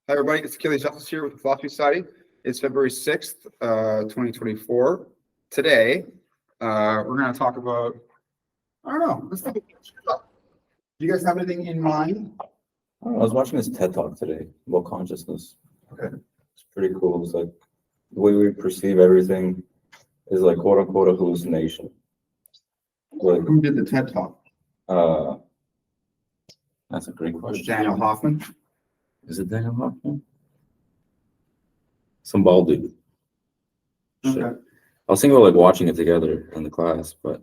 Hi, everybody. It's Achilles Justice here with the Philosophy Society. It's February 6th, 2024. Today, we're going to talk about, I don't know, let's think. Do you guys have anything in mind? I was watching this TED Talk today about consciousness. Okay. It's pretty cool. It's like the way we perceive everything is like quote unquote a hallucination. Like, Who did the TED Talk? That's a great question. Daniel Hoffman. Is it Daniel Hoffman? Some bald dude. Okay. I was thinking about like watching it together in the class, but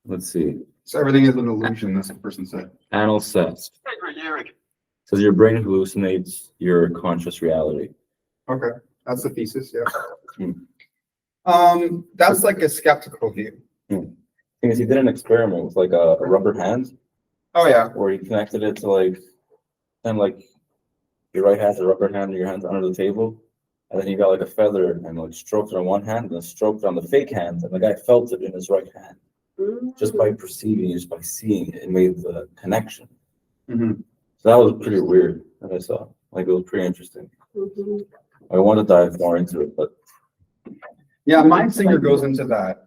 let's see. So everything is an illusion, that's what the person said. Anil says your brain hallucinates your conscious reality. Okay, that's the thesis, yeah. Hmm. That's like a skeptical view. Because he did an experiment with like a rubber hand. Oh yeah. Where he connected it to like, and like your right hand's a rubber hand and your hand's under the table. And then he got like a feather and like stroked it on one hand and then stroked it on the fake hand. And the guy felt it in his right hand. Just by perceiving, just by seeing it, it made the connection. So that was pretty weird that I saw. Like it was pretty interesting. I want to dive more into it, but yeah, Mindsinger goes into that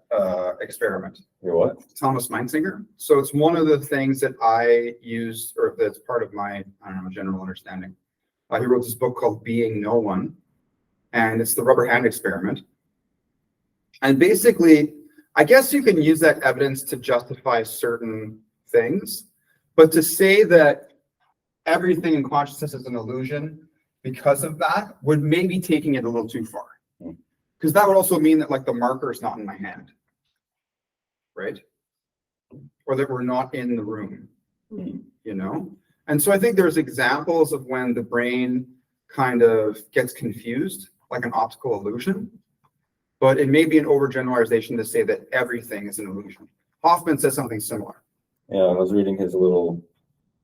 experiment. You're what? Thomas Mindsinger. So it's one of the things that I use, or that's part of my, I don't know, general understanding. He wrote this book called Being No One, and it's the rubber hand experiment. And basically, I guess you can use that evidence to justify certain things, but to say that everything in consciousness is an illusion because of that would maybe taking it a little too far. Because that would also mean that like the marker is not in my hand, right? Or that we're not in the room, you know? And so I think there's examples of when the brain kind of gets confused, like an optical illusion, but it may be an overgeneralization to say that everything is an illusion. Hoffman says something similar. Yeah, I was reading his little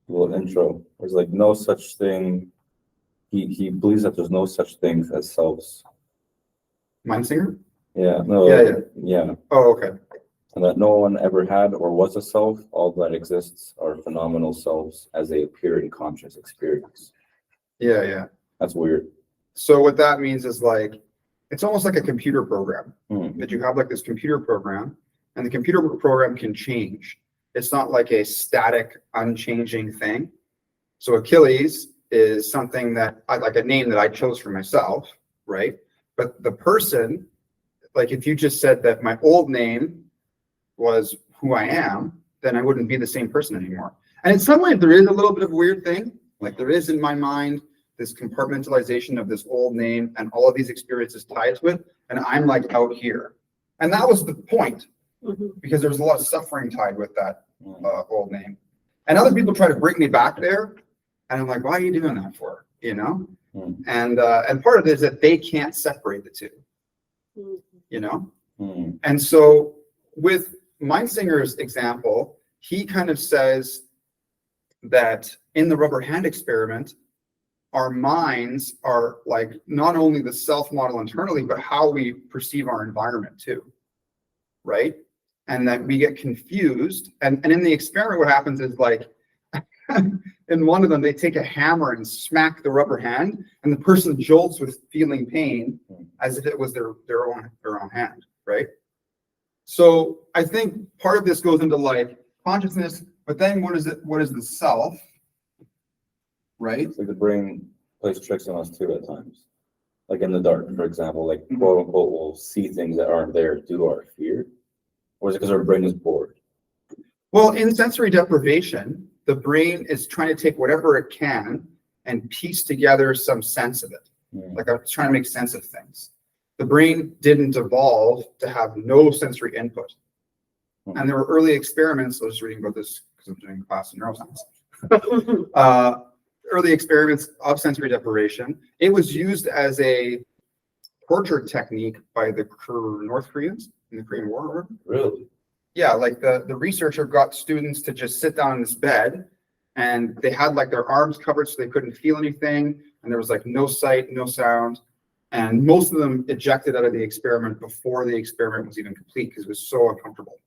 intro. There's like no such thing. He believes that there's no such things as selves. Mindsinger? Yeah, no. Yeah. Oh, okay. And that no one ever had or was a self. All that exists are phenomenal selves as they appear in conscious experience. Yeah. That's weird. So what that means is like, it's almost like a computer program that you have like this computer program, and the computer program can change. It's not like a static, unchanging thing. So Achilles is something that I like, a name that I chose for myself, right? But the person, like if you just said that my old name was who I am, then I wouldn't be the same person anymore. And in some ways, there is a little bit of a weird thing. Like there is in my mind this compartmentalization of this old name and all of these experiences tied to it, and I'm like out here. And that was the point, because there's a lot of suffering tied with that old name. And other people try to bring me back there, and I'm like, why are you doing that for? You know? And part of it is that they can't separate the two, you know? And so with Mindsinger's example, he kind of says that in the rubber hand experiment, our minds are like not only the self model internally, but how we perceive our environment too, right? And that we get confused. And in the experiment, what happens is like, in one of them, they take a hammer and smack the rubber hand, and the person jolts with feeling pain as if it was their own hand, right? So I think part of this goes into like consciousness, but then what is it? What is the self, right? It's like the brain plays tricks on us too at times. Like in the dark, for example, like quote unquote, we'll see things that aren't there due to our fear. Or is it because our brain is bored? Well, in sensory deprivation, the brain is trying to take whatever it can and piece together some sense of it. Like I'm trying to make sense of things. The brain didn't evolve to have no sensory input. And there were early experiments, I was reading about this because I'm doing a class in neuroscience. Early experiments of sensory deprivation. It was used as a torture technique by the North Koreans in the Korean War. Really? Yeah, like the researcher got students to just sit down in this bed, and they had like their arms covered so they couldn't feel anything, and there was like no sight, no sound, and most of them ejected out of the experiment before the experiment was even complete because it was so uncomfortable.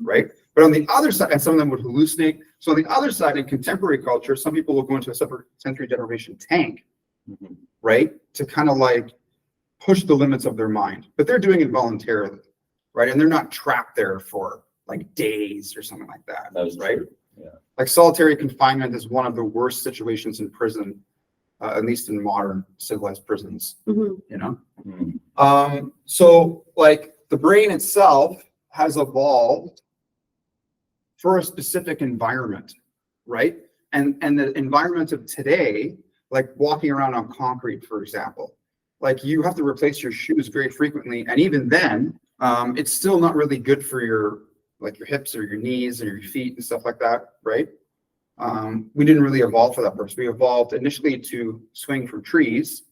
right? But on the other side, and some of them would hallucinate. So on the other side, in contemporary culture, some people will go into a separate sensory deprivation tank, right? To kind of like push the limits of their mind, but they're doing it voluntarily, right? And they're not trapped there for like days or something like that, right? True. Yeah. Like solitary confinement is one of the worst situations in prison, at least in modern civilized prisons, you know? So like the brain itself has evolved for a specific environment, right? And the environment of today, like walking around on concrete, for example, like you have to replace your shoes very frequently. And even then, it's still not really good for your hips or your knees or your feet and stuff like that, right? We didn't really evolve for that purpose. We evolved initially to swing from trees.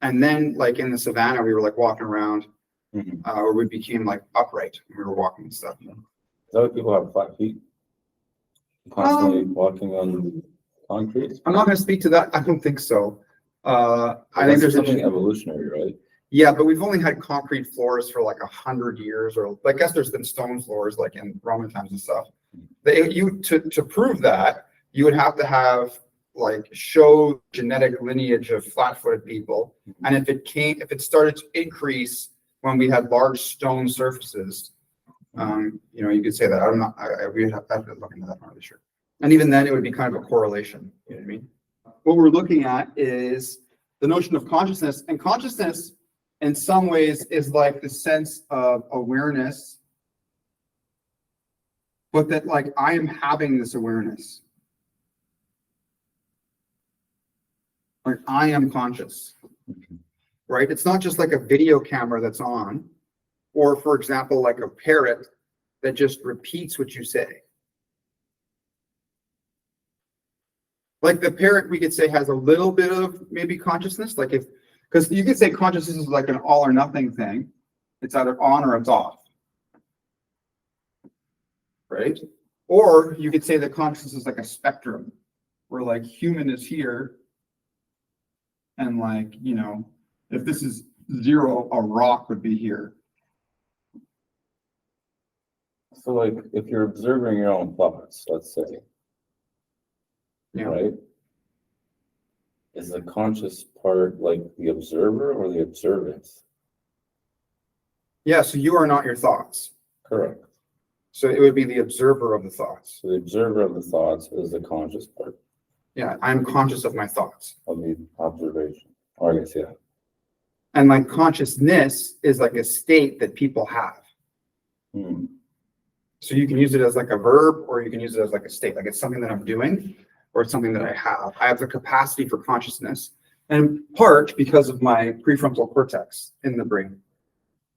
And then like in the savannah, we were like walking around, or we became like upright when we were walking and stuff. Is that why people have flat feet? Constantly walking on concrete? I'm not going to speak to that. I don't think so. I think there's something evolutionary, right? Yeah, but we've only had concrete floors for like 100 years, or I guess there's been stone floors like in Roman times and stuff. To prove that, you would have to have like show genetic lineage of flat-footed people, and if it started to increase when we had large stone surfaces, you could say that. I'm not. We have to look into that. I'm not really sure. And even then, it would be kind of a correlation. You know what I mean? What we're looking at is the notion of consciousness, and consciousness, in some ways, is like the sense of awareness, but that like I am having this awareness. Like I am conscious, right? It's not just like a video camera that's on, or for example, like a parrot that just repeats what you say. Like the parrot, we could say, has a little bit of maybe consciousness, like because you could say consciousness is like an all or nothing thing. It's either on or it's off, right? Or you could say that consciousness is like a spectrum, where like human is here, and like, if this is 0, a rock would be here. So like if you're observing your own thoughts, let's say, right? Is the conscious part like the observer or the observance? Yeah, so you are not your thoughts. Correct. So it would be the observer of the thoughts. So the observer of the thoughts is the conscious part. Yeah, I'm conscious of my thoughts. Of the observation. Or I guess, yeah. And like consciousness is like a state that people have. So you can use it as like a verb, or you can use it as like a state. Like it's something that I'm doing, or it's something that I have. I have the capacity for consciousness, and in part because of my prefrontal cortex in the brain.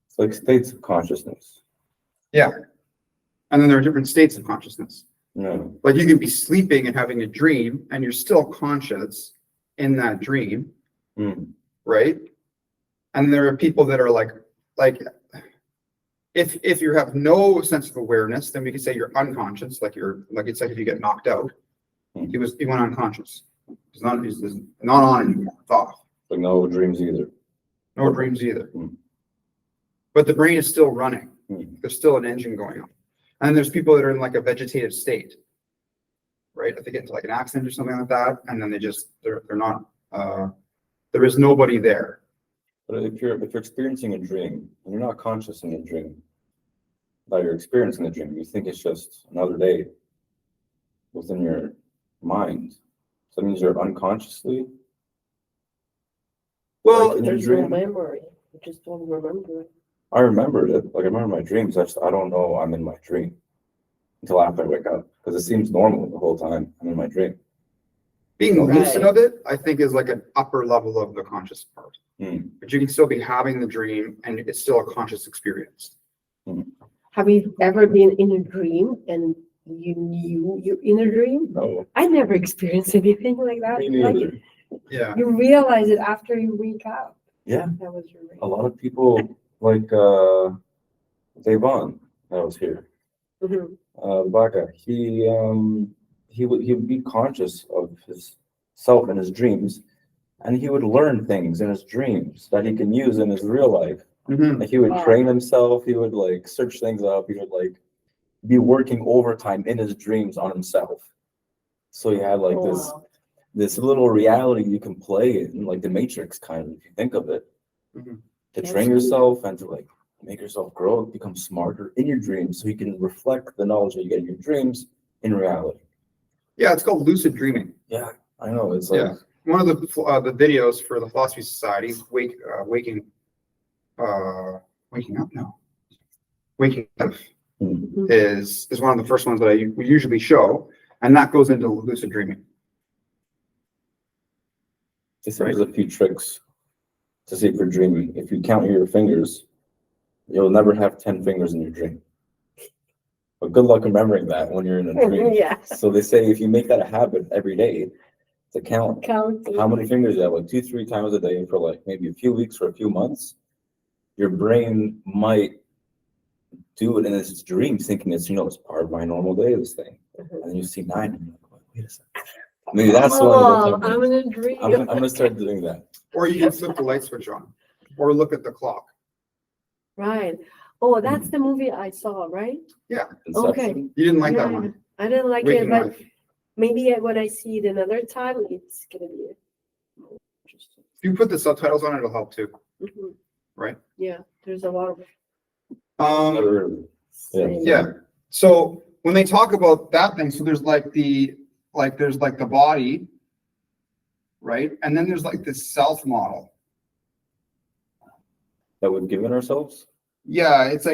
It's like states of consciousness. Yeah. And then there are different states of consciousness. Yeah. Like you can be sleeping and having a dream, and you're still conscious in that dream, right? And there are people that are like if you have no sense of awareness, then we can say you're unconscious. It's like if you get knocked out, he went unconscious. He's not on anymore. It's off. Like no dreams either. No dreams either. But the brain is still running. There's still an engine going on. And there's people that are in like a vegetative state, right? If they get into like an accident or something like that, and then they're not. There is nobody there. But if you're experiencing a dream and you're not conscious in the dream, that you're experiencing the dream, you think it's just another day within your mind. So that means you're unconsciously. Well, there's no memory. You just don't remember it. I remembered it. Like I remember my dreams. I don't know I'm in my dream until after I wake up, because it seems normal the whole time I'm in my dream. Being lucid of it, I think, is like an upper level of the conscious part. But you can still be having the dream, and it's still a conscious experience. Have you ever been in a dream and you knew you're in a dream? No. I never experienced anything like that. Me neither. Yeah. You realize it after you wake up. Yeah. That was your dream. A lot of people like Devon that was here. The black guy. He would be conscious of his self in his dreams, and he would learn things in his dreams that he can use in his real life. Like he would train himself. He would like search things up. He would like be working overtime in his dreams on himself. So he had like Oh, this wow. this little reality you can play in, like the Matrix kind of, if you think of it, Mhm. to That's train cool. yourself and to like make yourself grow, become smarter in your dreams, so you can reflect the knowledge that you get in your dreams in reality. Yeah, it's called lucid dreaming. Yeah, I know. It's like, Yeah. One of the videos for the Philosophy Society, waking up now, waking up hmm, is one of the first ones that we usually show, and that goes into lucid dreaming. they say there's a few tricks to see if you're dreaming. If you count your fingers, you'll never have 10 fingers in your dream. But good luck remembering that when you're in a dream. Yeah. So they say if you make that a habit every day to count Counting. how many fingers you have, like 2-3 times a day for like maybe a few weeks or a few months, your brain might do it in its dreams, thinking it's, it's part of my normal day, this thing. Mhm. And then you see 9, and you're like, wait a second. Maybe that's one Oh, of the I'm techniques. in a dream. I'm gonna start doing that. Or you can flip the light switch on, or look at the clock. Right. Oh, that's the movie I saw, right? Inception. You didn't like that Yeah, one? I didn't like Waking it, but Life. maybe when I see it another time, it's gonna be more interesting. If you put the subtitles on, it'll help too. Mhm. Right. Yeah, there's a lot of. Another- Yeah. Yeah. So when they talk about that thing, so there's like the body, right? And then there's like this self model. That we've given ourselves. Yeah, it's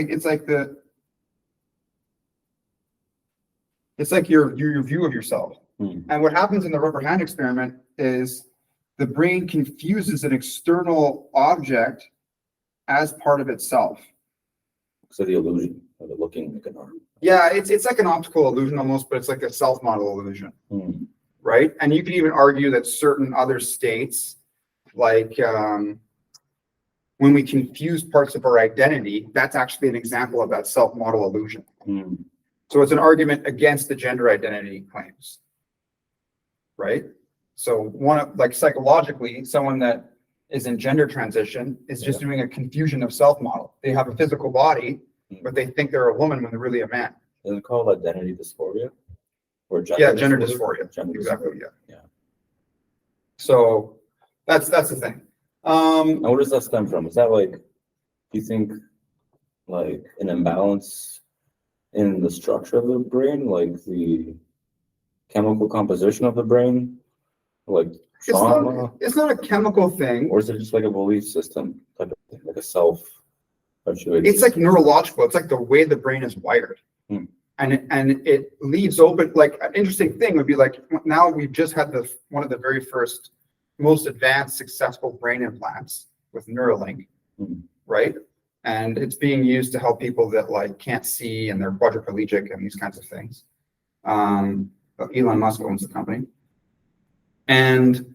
like your view of yourself. Hmm. And what happens in the rubber hand experiment is the brain confuses an external object as part of itself. So the illusion of it looking like an arm. Yeah, it's like an optical illusion almost, but it's like a self model illusion. Hmm. Right? And you can even argue that certain other states, like when we confuse parts of our identity, that's actually an example of that self-model illusion. Hmm. So it's an argument against the gender identity claims, right? So like psychologically, someone that is in gender transition is just doing a confusion of self-model. They have a physical body, but they think they're a woman when they're really a man. Isn't it called identity dysphoria? Or Gender dysphoria. Gender Exactly. dysphoria. Yeah. Yeah. So that's the thing. And where does that stem from? Is that like, do you think like an imbalance in the structure of the brain, like the chemical composition of the brain, like trauma, It's not a chemical thing. or is it just like a belief system type of thing, like a self? It's like neurological. It's like the way the brain is wired. Hmm. And it leaves open, like an interesting thing would be like, now we've just had one of the very first, most advanced, successful brain implants with Neuralink, right? And it's being used to help people that like can't see and they're quadriplegic and these kinds of things. Elon Musk owns the company. And,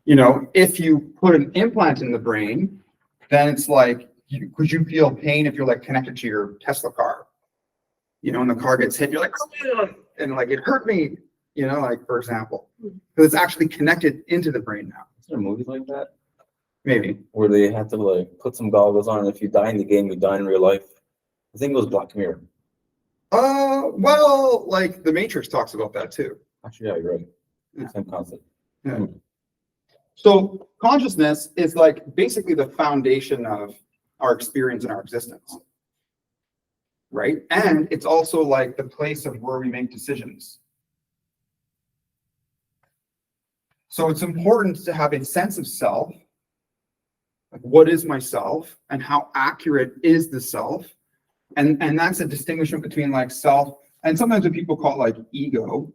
if you put an implant in the brain, then it's like, could you feel pain if you're like connected to your Tesla car? And the car gets hit, you're like, oh, and like it hurt me, like for example, because it's actually connected into the brain now. Is there a movie like that? Maybe. Where they have to like put some goggles on, and if you die in the game, you die in real life. I think it was Black Mirror. Well, like the Matrix talks about that too. Actually, yeah, you're right. Yeah. Same concept. Yeah. So consciousness is like basically the foundation of our experience and our existence. Right? And it's also like the place of where we make decisions. So it's important to have a sense of self. Like what is myself and how accurate is the self? And that's a distinction between like self and sometimes what people call like ego,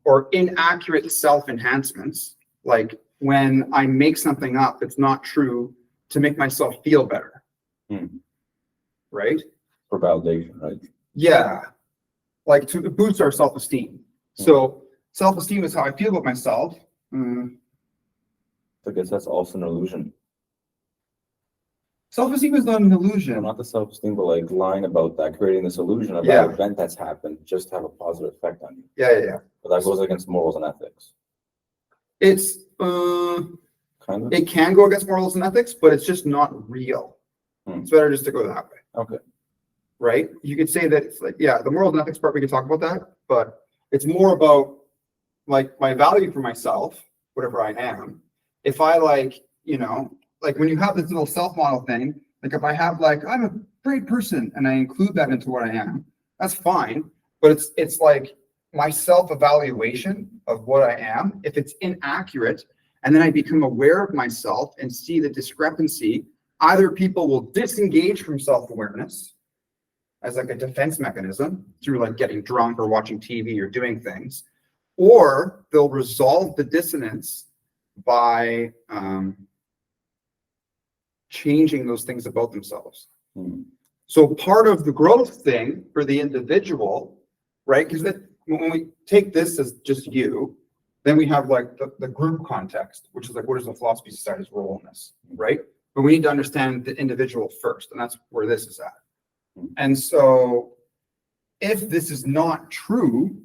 or inaccurate self-enhancements. Like when I make something up that's not true to make myself feel better. Right? For validation, right? Yeah. Like to boost our self-esteem. So self-esteem is how I feel about myself. I guess that's also an illusion. Self-esteem is not an illusion. No, not the self-esteem, but like lying about that, creating this illusion of Yeah. that event that's happened just to have a positive effect on you. Yeah. But that goes against morals and ethics. It's Kind of. it can go against morals and ethics, but it's just not real. It's better just to go that way. Okay. right? You could say that it's like, yeah, the moral and ethics part, we could talk about that, but it's more about like my value for myself, whatever I am. If I like, you know, like when you have this little self model thing, like if I have like, I'm a great person and I include that into what I am, that's fine. But it's like my self-evaluation of what I am, if it's inaccurate, and then I become aware of myself and see the discrepancy, either people will disengage from self-awareness as like a defense mechanism through like getting drunk or watching TV or doing things, or they'll resolve the dissonance by changing those things about themselves. So part of the growth thing for the individual, right? Because when we take this as just you, then we have like the group context, which is like, what is the philosophy society's role in this, right? But we need to understand the individual first, and that's where this is at. And so if this is not true,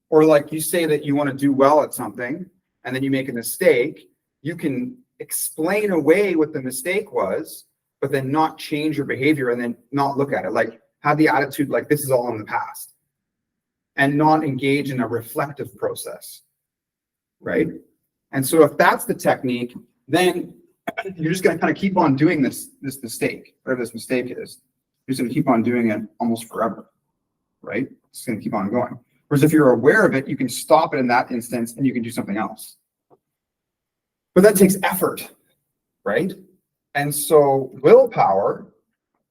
or like you say that you want to do well at something, and then you make a mistake, you can explain away what the mistake was, but then not change your behavior and then not look at it. Like have the attitude like this is all in the past and not engage in a reflective process, right? And so if that's the technique, then you're just going to kind of keep on doing this mistake, whatever this mistake is. You're just going to keep on doing it almost forever, right? It's going to keep on going. Whereas if you're aware of it, you can stop it in that instance and you can do something else. But that takes effort, right? And so willpower,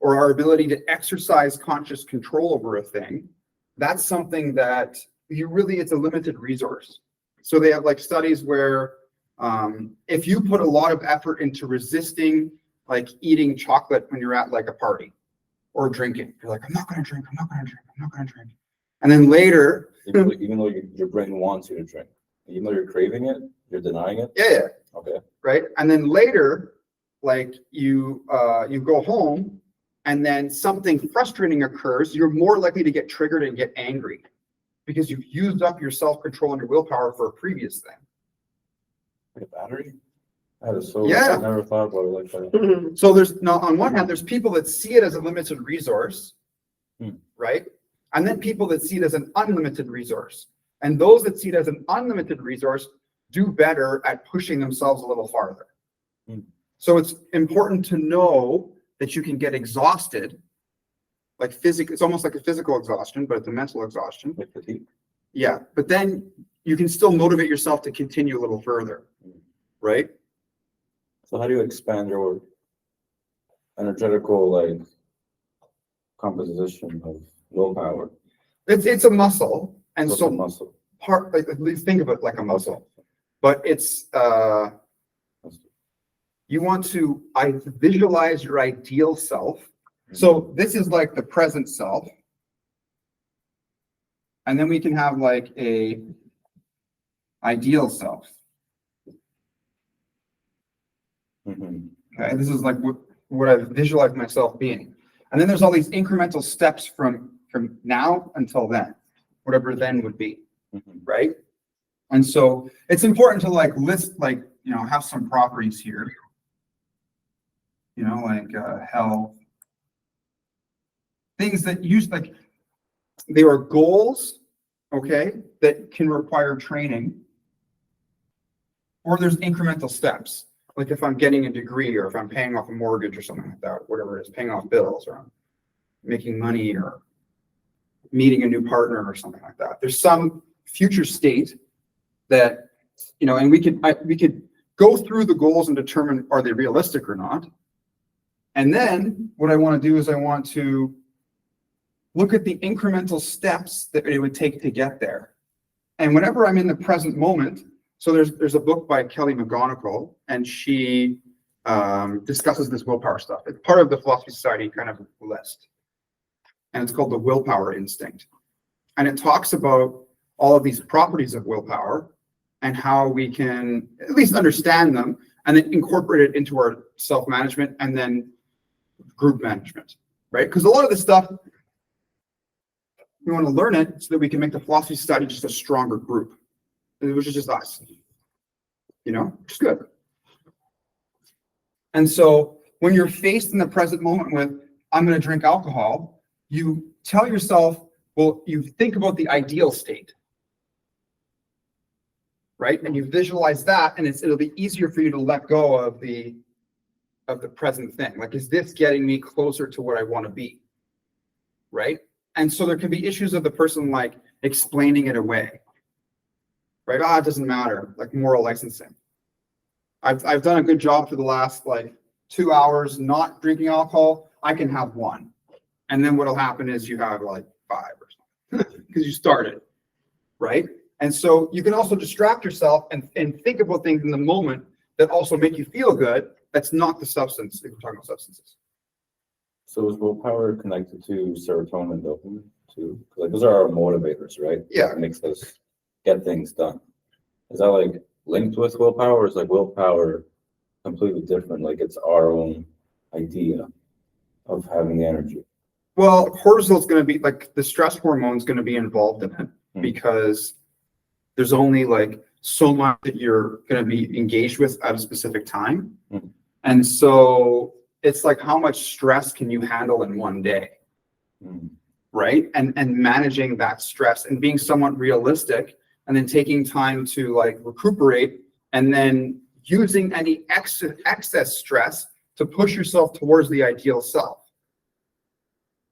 or our ability to exercise conscious control over a thing, that's something that it's a limited resource. So they have like studies where if you put a lot of effort into resisting like eating chocolate when you're at like a party or drinking, you're like, I'm not going to drink. And then later, even though your brain wants you to drink, even though you're craving it, you're denying it. Yeah. Okay. Right. And then later, like you go home and then something frustrating occurs, you're more likely to get triggered and get angry because you've used up your self-control and your willpower for a previous thing. Like a battery? That is so, yeah. I never thought about it like that. So there's now on one hand, there's people that see it as a limited resource, right? And then people that see it as an unlimited resource. And those that see it as an unlimited resource do better at pushing themselves a little farther. So it's important to know that you can get exhausted, like it's almost like a physical exhaustion, but it's a mental exhaustion. Like fatigue. Yeah, but then you can still motivate yourself to continue a little further, right? So how do you expand your energetical like composition of willpower? It's a muscle, and What's so a muscle? part like think of it like a muscle, but it's you want to visualize your ideal self. So this is like the present self, and then we can have like a ideal self. Okay, this is like what I visualize myself being, and then there's all these incremental steps from now until then, whatever then would be, right? And so it's important to like list, like, you know, have some properties here, you know, like health, things that use like they are goals, okay, that can require training, or there's incremental steps. Like if I'm getting a degree, or if I'm paying off a mortgage or something like that, whatever it is, paying off bills, or I'm making money, or meeting a new partner or something like that. There's some future state that, you know, and we could go through the goals and determine, are they realistic or not? And then what I want to do is I want to look at the incremental steps that it would take to get there. And whenever I'm in the present moment, so there's a book by Kelly McGonigal, and she discusses this willpower stuff. It's part of the Philosophy Society kind of list. And it's called the willpower instinct. And it talks about all of these properties of willpower and how we can at least understand them and then incorporate it into our self-management and then group management, right? Because a lot of this stuff, we want to learn it so that we can make the Philosophy Society just a stronger group, which is just us, you know, which is good. And so when you're faced in the present moment with, I'm going to drink alcohol, you tell yourself, well, you think about the ideal state, right? And you visualize that, and it'll be easier for you to let go of the present thing. Like, is this getting me closer to what I want to be? Right? And so there can be issues of the person like explaining it away. Right? It doesn't matter, like moral licensing. I've done a good job for the last like 2 hours not drinking alcohol. I can have one. And then what'll happen is you have like 5 or something because you started. Right? And so you can also distract yourself and think about things in the moment that also make you feel good. That's not the substance if we're talking about substances. So is willpower connected to serotonin, dopamine too? Like those are our motivators, right? Yeah. That makes us get things done. Is that like linked with willpower, or is like willpower completely different? Like it's our own idea of having the energy. Well, cortisol is going to be like the stress hormone is going to be involved in it because there's only like so much that you're going to be engaged with at a specific time. And so it's like, how much stress can you handle in one day? Right? And managing that stress and being somewhat realistic and then taking time to like recuperate and then using any excess stress to push yourself towards the ideal self.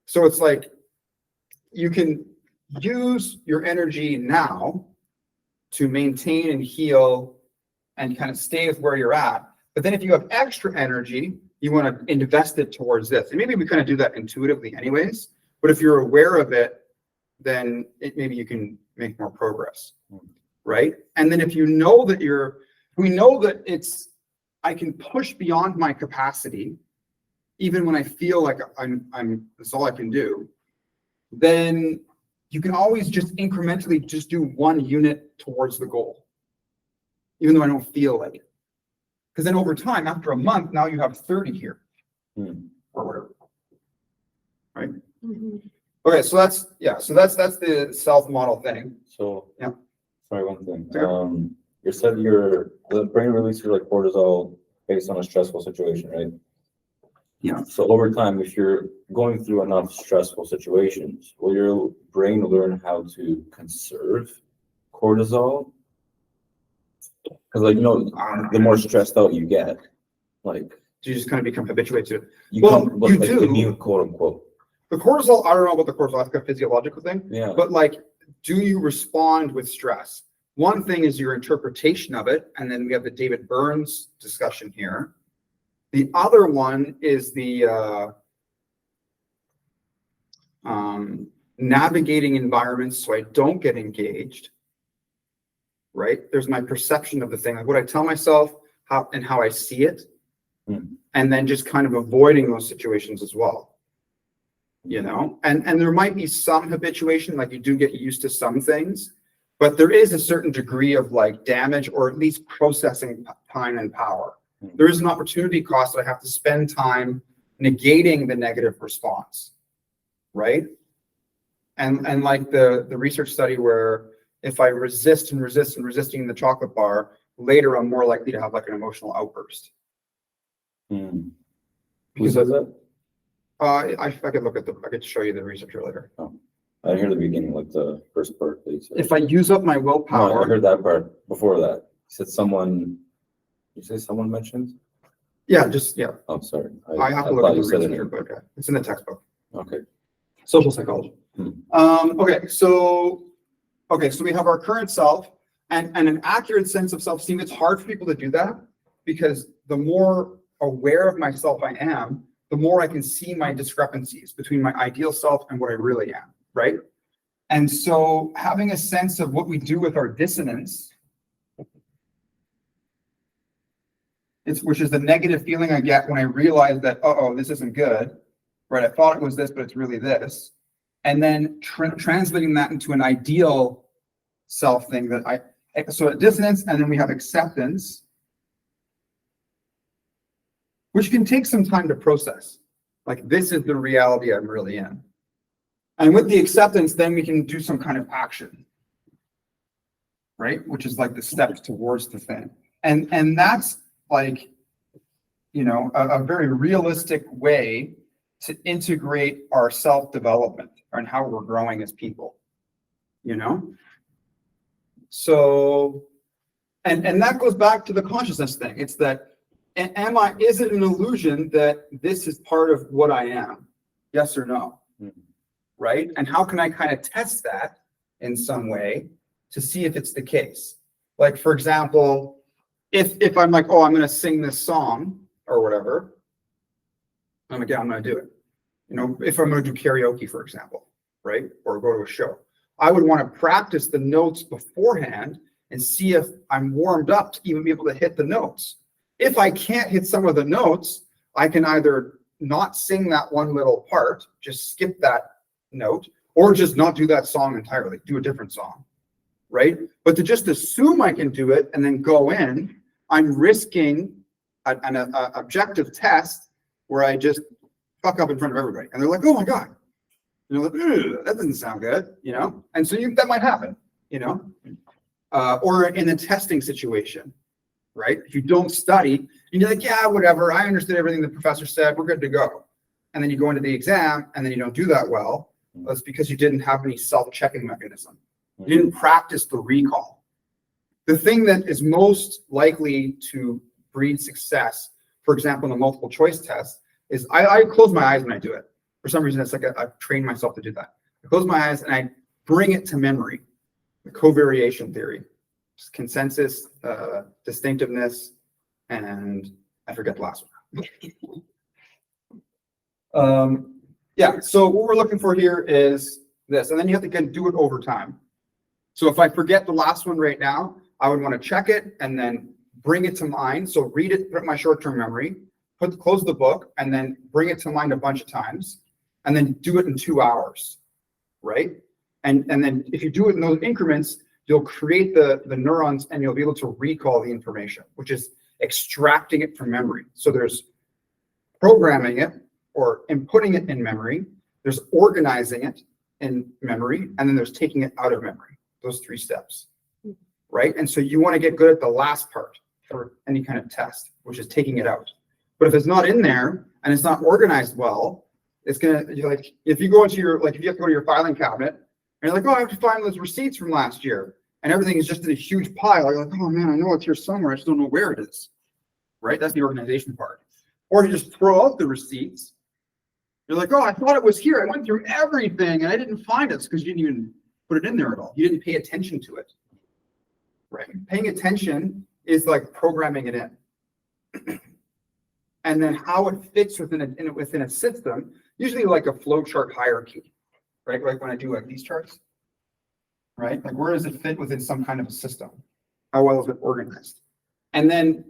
So it's like you can use your energy now to maintain and heal and kind of stay with where you're at. But then if you have extra energy, you want to invest it towards this. And maybe we kind of do that intuitively anyways. But if you're aware of it, then maybe you can make more progress, right? And then if you know that we know that I can push beyond my capacity, even when I feel like that's all I can do, then you can always just incrementally just do 1 unit towards the goal, even though I don't feel like it. Because then over time, after a month, now you have 30 here or whatever, right? Okay, so that's the self-model thing. So yeah. Sorry, one thing. Sure. You said the brain releases like cortisol based on a stressful situation, right? Yeah. So over time, if you're going through enough stressful situations, will your brain learn how to conserve cortisol? Because like, the more stressed out you get, like You just kind of become habituated to it. you Well, come like you do. immune, quote unquote. The cortisol, I don't know about the cortisol, that's a physiological thing. Yeah. But like, do you respond with stress? One thing is your interpretation of it, and then we have the David Burns discussion here. The other one is the navigating environments so I don't get engaged, right? There's my perception of the thing, like what I tell myself, how I see it, and then just kind of avoiding those situations as well. And there might be some habituation, like you do get used to some things, but there is a certain degree of like damage or at least processing time and power. There is an opportunity cost that I have to spend time negating the negative response, right? And like the research study where if I resisting the chocolate bar, later I'm more likely to have like an emotional outburst. Who says that? I could show you the research later. Oh, I didn't hear the beginning, like the first part. If I use up my willpower. No, I heard that part before that. You said you say someone mentioned? Yeah. Oh, sorry. I have to look at the research, but okay. It's in the textbook. Okay. Social psychology. Okay, so we have our current self and an accurate sense of self-esteem. It's hard for people to do that because the more aware of myself I am, the more I can see my discrepancies between my ideal self and what I really am, right? And so having a sense of what we do with our dissonance, which is the negative feeling I get when I realize that, this isn't good, right? I thought it was this, but it's really this. And then translating that into an ideal self thing so a dissonance, and then we have acceptance, which can take some time to process. Like, this is the reality I'm really in. And with the acceptance, then we can do some kind of action, right? Which is like the steps towards the thing. And that's like, a very realistic way to integrate our self-development and how we're growing as people, you know? So, and that goes back to the consciousness thing. It's that, is it an illusion that this is part of what I am? Yes or no? Right? And how can I kind of test that in some way to see if it's the case? Like, for example, if I'm like, oh, I'm going to sing this song or whatever, I'm going to do it. You know, if I'm going to do karaoke, for example, right? Or go to a show, I would want to practice the notes beforehand and see if I'm warmed up to even be able to hit the notes. If I can't hit some of the notes, I can either not sing that one little part, just skip that note, or just not do that song entirely, do a different song, right? But to just assume I can do it and then go in, I'm risking an objective test where I just fuck up in front of everybody. And they're like, oh my God, you know, like, that doesn't sound good, you know? And so that might happen, you know? Or in a testing situation, right? If you don't study, you're like, yeah, whatever, I understood everything the professor said, we're good to go. And then you go into the exam and then you don't do that well. That's because you didn't have any self-checking mechanism. You didn't practice the recall. The thing that is most likely to breed success, for example, in a multiple choice test, is I close my eyes when I do it. For some reason, it's like I've trained myself to do that. I close my eyes and I bring it to memory. The covariation theory, consensus, distinctiveness, and I forget the last one. Yeah, so what we're looking for here is this, and then you have to again do it over time. So if I forget the last one right now, I would want to check it and then bring it to mind. So read it, put it in my short-term memory, close the book, and then bring it to mind a bunch of times, and then do it in 2 hours, right? And then if you do it in those increments, you'll create the neurons and you'll be able to recall the information, which is extracting it from memory. So there's programming it or inputting it in memory, there's organizing it in memory, and then there's taking it out of memory, those 3 steps, right? And so you want to get good at the last part for any kind of test, which is taking it out. But if it's not in there and it's not organized well, it's gonna, like, if you go into your, like, if you have to go to your filing cabinet and you're like, oh, I have to find those receipts from last year, and everything is just in a huge pile, you're like, oh man, I know it's here somewhere, I just don't know where it is, right? That's the organization part. Or you just throw out the receipts. You're like, oh, I thought it was here. I went through everything and I didn't find it because you didn't even put it in there at all. You didn't pay attention to it, right? Paying attention is like programming it in. And then how it fits within a system, usually like a flowchart hierarchy, right? Like when I do like these charts, right? Like where does it fit within some kind of a system? How well is it organized? And then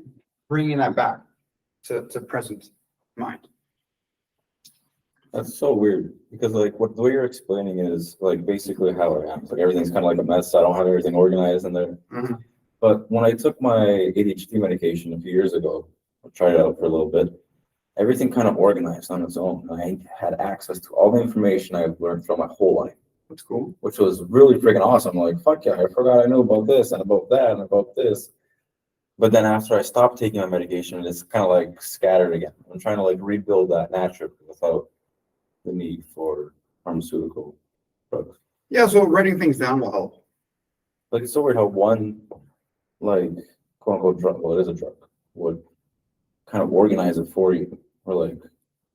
bringing that back to present mind. That's so weird because like the way you're explaining is like basically how I am. It's like everything's kind of like a mess. I don't have everything organized in there. Mm-hmm. But when I took my ADHD medication a few years ago, I tried it out for a little bit. Everything kind of organized on its own. I had access to all the information I've learned from my whole life. That's cool. Which was really freaking awesome. Like, fuck yeah, I forgot I knew about this and about that and about this. But then after I stopped taking my medication, it's kind of like scattered again. I'm trying to like rebuild that naturally without the need for pharmaceutical drugs. Yeah, so writing things down will help. Like it's so weird how one like quote unquote drug, well it is a drug, would kind of organize it for you. Or like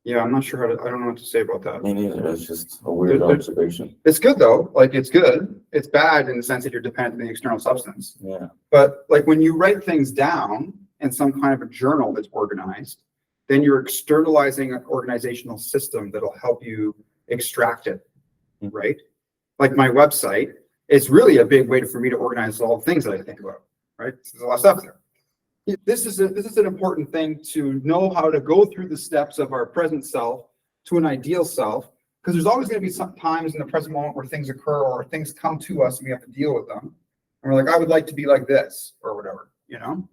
yeah, I'm not sure how to, I don't know what to say about that. me neither. It's just a weird observation. It's good though, like it's good. It's bad in the sense that you're dependent on the external substance. Yeah. But like when you write things down in some kind of a journal that's organized, then you're externalizing an organizational system that'll help you extract it, right? Like my website is really a big way for me to organize all the things that I think about, right? There's a lot of stuff there. This is an important thing to know how to go through the steps of our present self to an ideal self, because there's always going to be some times in the present moment where things occur or things come to us and we have to deal with them. And we're like, I would like to be like this or whatever, you know?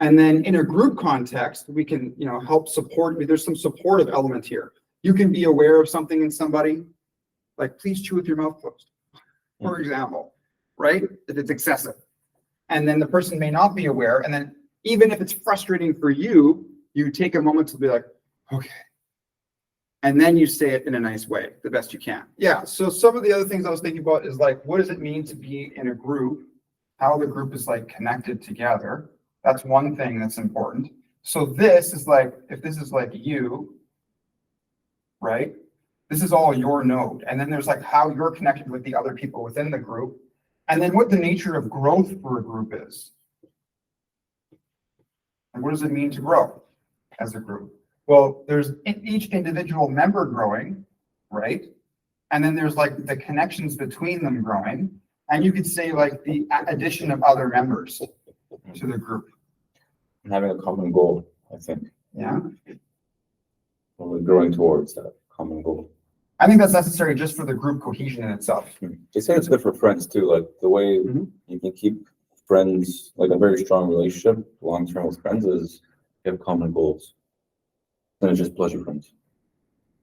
And then in a group context, we can, you know, help support. There's some supportive element here. You can be aware of something in somebody, like please chew with your mouth closed, for example, right? If it's excessive. And then the person may not be aware. And then even if it's frustrating for you, you take a moment to be like, okay. And then you say it in a nice way, the best you can. Yeah. So some of the other things I was thinking about is like, what does it mean to be in a group? How the group is like connected together. That's one thing that's important. So this is like, if this is like you, right? This is all your node. And then there's like how you're connected with the other people within the group. And then what the nature of growth for a group is. And what does it mean to grow as a group? Well, there's each individual member growing, right? And then there's like the connections between them growing. And you could say like the addition of other members to the group. And having a common goal, I think. Yeah. When we're growing towards that common goal. I think that's necessary just for the group cohesion in itself. They say it's good for friends too, like the way Mhm. you can keep friends, like a very strong relationship, long-term with friends is you have common goals. Then it's just pleasure friends.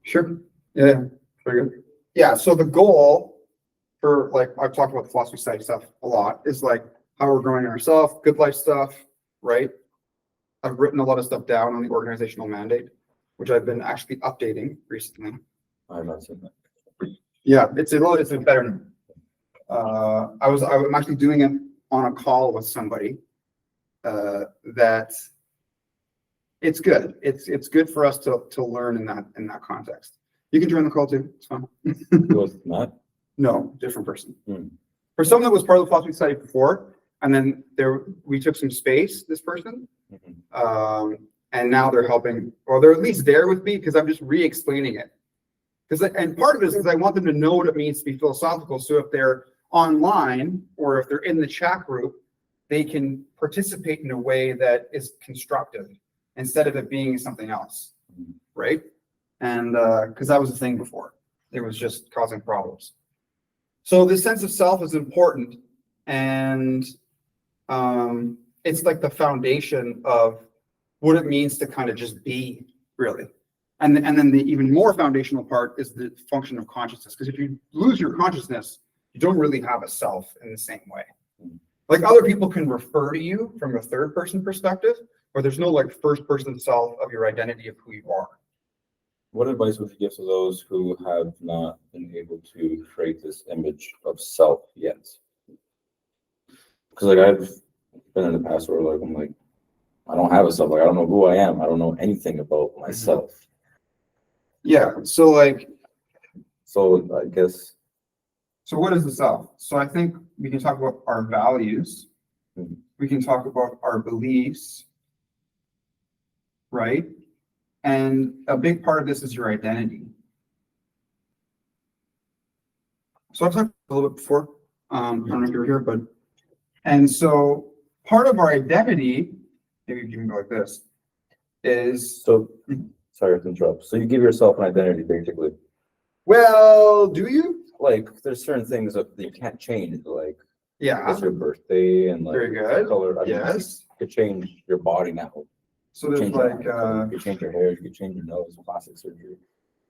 Sure. Yeah. Very good. Yeah. So the goal for like, I've talked about the philosophy side stuff a lot, is like how we're growing ourselves, good life stuff, right? I've written a lot of stuff down on the organizational mandate, which I've been actually updating recently. I've not seen that. Yeah, it's better. I'm actually doing it on a call with somebody. That it's good. It's good for us to learn in that context. You can join the call too. It's fine. It was not. No, different person. Hmm. For someone that was part of the philosophy study before, and then we took some space, this person, Mhm. and now they're helping, or they're at least there with me because I'm just re-explaining it. And part of it is because I want them to know what it means to be philosophical. So if they're online or if they're in the chat group, they can participate in a way that is constructive instead of it being something else, right? And because that was the thing before, it was just causing problems. So this sense of self is important, and it's like the foundation of what it means to kind of just be, really. And then the even more foundational part is the function of consciousness. Because if you lose your consciousness, you don't really have a self in the same way. Like other people can refer to you from a third person perspective, but there's no like first person self of your identity of who you are. What advice would you give to those who have not been able to create this image of self yet? Because like I've been in the past where like I'm like, I don't have a self. Like I don't know who I am. I don't know anything about myself. Yeah. So like, So I guess so what is the self? So I think we can talk about our values. Mhm. We can talk about our beliefs, right? And a big part of this is your identity. So I've talked a little bit before. I don't know if you were here, but and so part of our identity, maybe you can go like this, is so. Sorry to interrupt. So you give yourself an identity, basically. well, do you? Like there's certain things that you can't change, like Yeah. it's your birthday and like Very the good. color. I mean, Yes. you could change your body now. So there's Change your like eye, you could change your hair, you could change your nose, plastic surgery.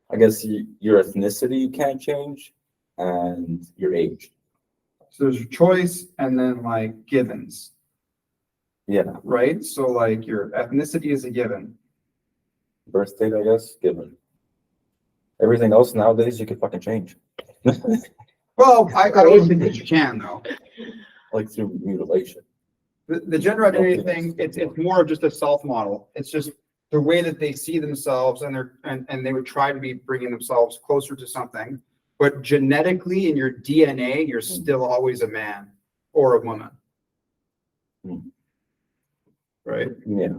I guess your ethnicity you can't change, and your age. so there's your choice and then like givens, Yeah, right? So like your ethnicity is a given. birth date, I guess, given. Everything else nowadays you can fucking change. Well, I don't think that you can though. Like through mutilation. The gender identity thing, it's more of just a self model. It's just the way that they see themselves, and they would try to be bringing themselves closer to something. But genetically in your DNA, you're still always a man or a woman. Hmm. Right? Yeah.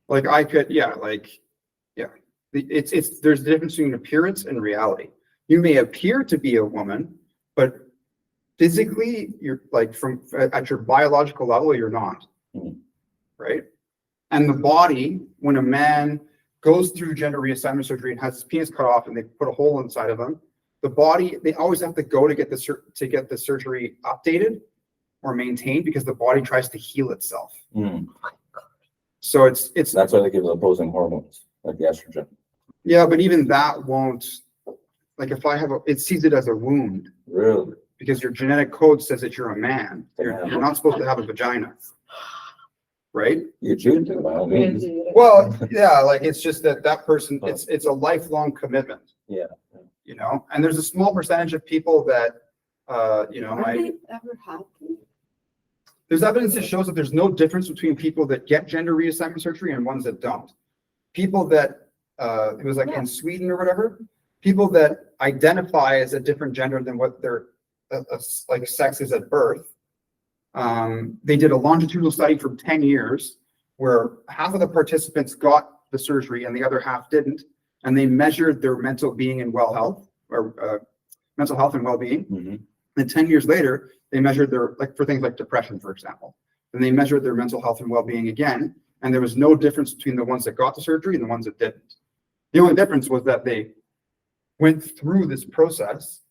Like I could, yeah, it's there's a difference between appearance and reality. You may appear to be a woman, but physically you're like at your biological level, you're not. Mhm. Right? And the body, when a man goes through gender reassignment surgery and has his penis cut off and they put a hole inside of him, the body, they always have to go to get the surgery updated or maintained because the body tries to heal itself. Mm. So it's That's why they give the opposing hormones, like the estrogen. yeah, but even that won't, like if I have it sees it as a wound Really? because your genetic code says that you're a man. You're not supposed to have a vagina. right? You choose to, by all means. Well, yeah, like it's just that person, it's a lifelong commitment. Yeah. You know, and there's a small percentage of people that, you know, Are they ever happy? there's evidence that shows that there's no difference between people that get gender reassignment surgery and ones that don't. People that, it was like in Sweden or whatever, people that identify as a different gender than what their like sex is at birth. They did a longitudinal study for 10 years where half of the participants got the surgery and the other half didn't. And they measured their mental being and mental health and well-being. Mm-hmm. And 10 years later, they measured their, like for things like depression, for example, and they measured their mental health and well-being again. And there was no difference between the ones that got the surgery and the ones that didn't. The only difference was that they went through this process,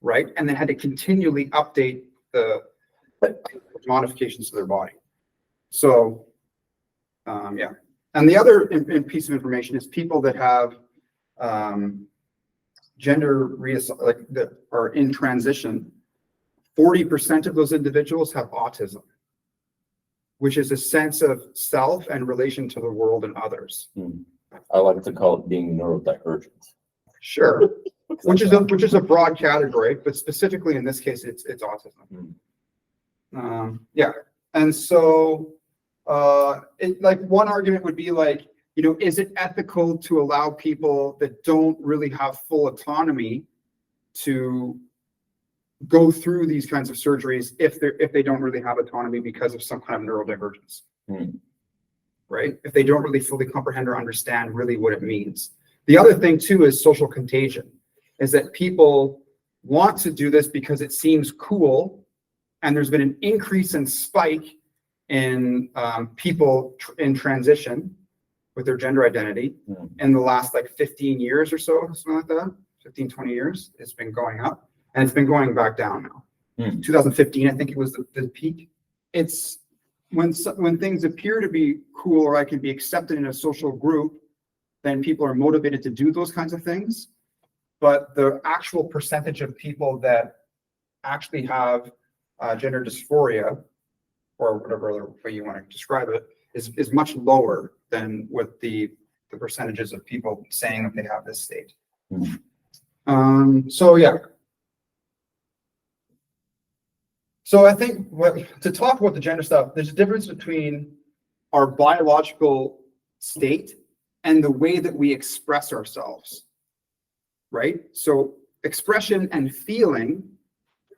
right? And then had to continually update the modifications to their body. So, yeah. And the other piece of information is people that have gender like that are in transition, 40% of those individuals have autism, which is a sense of self and relation to the world and others. I like to call it being neurodivergent. Sure, which is a broad category, but specifically in this case, it's autism. Yeah, and so like one argument would be like, you know, is it ethical to allow people that don't really have full autonomy to go through these kinds of surgeries if they don't really have autonomy because of some kind of neurodivergence, right? If they don't really fully comprehend or understand really what it means. The other thing too is social contagion, is that people want to do this because it seems cool, and there's been an increase in spike in people in transition with their gender identity in the last like 15 years or so, something like that, 15, 20 years. It's been going up and it's been going back down now. 2015, I think it was the peak. It's when things appear to be cool or I can be accepted in a social group, then people are motivated to do those kinds of things. But the actual percentage of people that actually have gender dysphoria, or whatever other way you want to describe it, is much lower than what the percentages of people saying that they have this state. So yeah. So I think to talk about the gender stuff, there's a difference between our biological state and the way that we express ourselves, right? So expression and feeling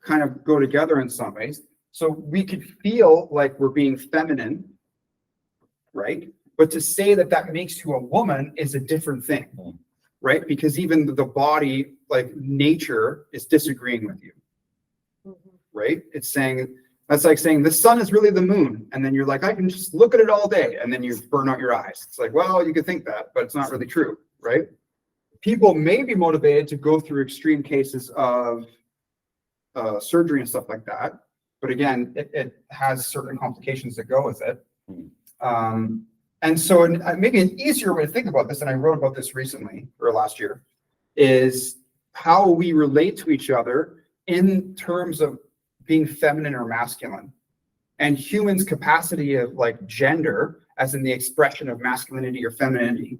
kind of go together in some ways. So we could feel like we're being feminine, right? But to say that that makes you a woman is a different thing, right? Because even the body, like nature, is disagreeing with you, right? It's saying, that's like saying the sun is really the moon. And then you're like, I can just look at it all day. And then you burn out your eyes. It's like, well, you could think that, but it's not really true, right? People may be motivated to go through extreme cases of surgery and stuff like that. But again, it has certain complications that go with it. And so maybe an easier way to think about this, and I wrote about this recently or last year, is how we relate to each other in terms of being feminine or masculine, and humans' capacity of like gender, as in the expression of masculinity or femininity.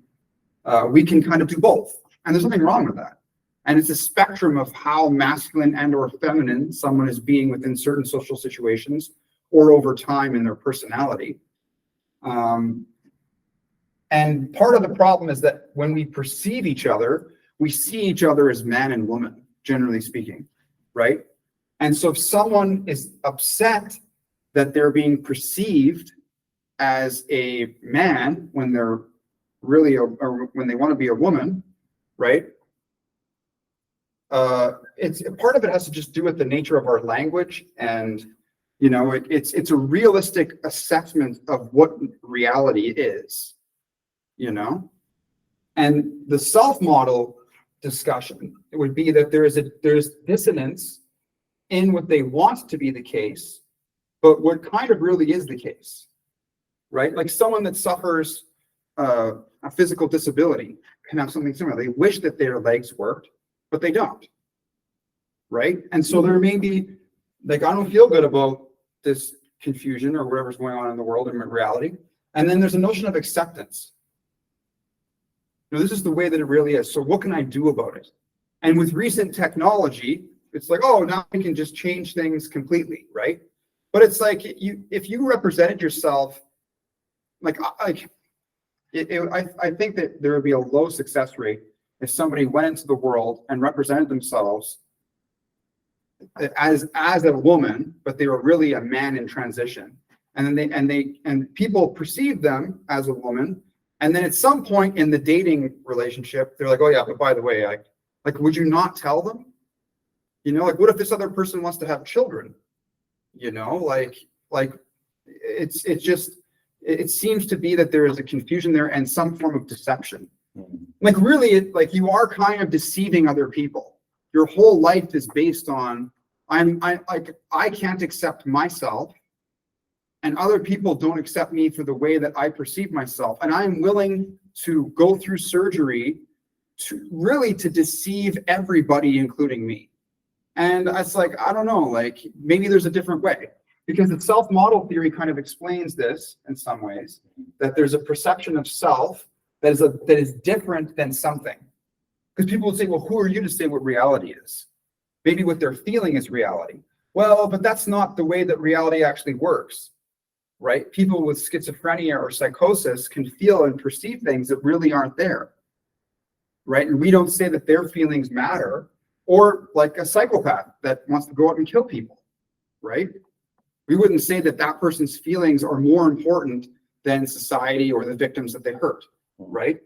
We can kind of do both, and there's nothing wrong with that. And it's a spectrum of how masculine and or feminine someone is being within certain social situations or over time in their personality. And part of the problem is that when we perceive each other, we see each other as man and woman, generally speaking, right? And so if someone is upset that they're being perceived as a man when they're really or when they want to be a woman, right? It's part of it has to just do with the nature of our language, and you know, it's a realistic assessment of what reality is, you know. And the self model discussion, it would be that there's dissonance in what they want to be the case, but what kind of really is the case, right? Like someone that suffers a physical disability can have something similar. They wish that their legs worked, but they don't, right? And so there may be, like, I don't feel good about this confusion or whatever's going on in the world and reality. And then there's a notion of acceptance. This is the way that it really is. So what can I do about it? And with recent technology, it's like, oh, now we can just change things completely, right? But it's like if you represented yourself, I think that there would be a low success rate if somebody went into the world and represented themselves as a woman, but they were really a man in transition, and then people perceive them as a woman, and then at some point in the dating relationship, they're like, oh yeah, but by the way, would you not tell them? What if this other person wants to have children? It seems to be that there is a confusion there and some form of deception. Really, you are kind of deceiving other people. Your whole life is based on I can't accept myself, and other people don't accept me for the way that I perceive myself, and I'm willing to go through surgery to deceive everybody, including me. And it's like, I don't know, maybe there's a different way, because the self-model theory kind of explains this in some ways, that there's a perception of self that is different than something. Because people would say, well, who are you to say what reality is? Maybe what they're feeling is reality. Well, but that's not the way that reality actually works, right? People with schizophrenia or psychosis can feel and perceive things that really aren't there, right? And we don't say that their feelings matter, or like a psychopath that wants to go out and kill people, right? We wouldn't say that that person's feelings are more important than society or the victims that they hurt, right?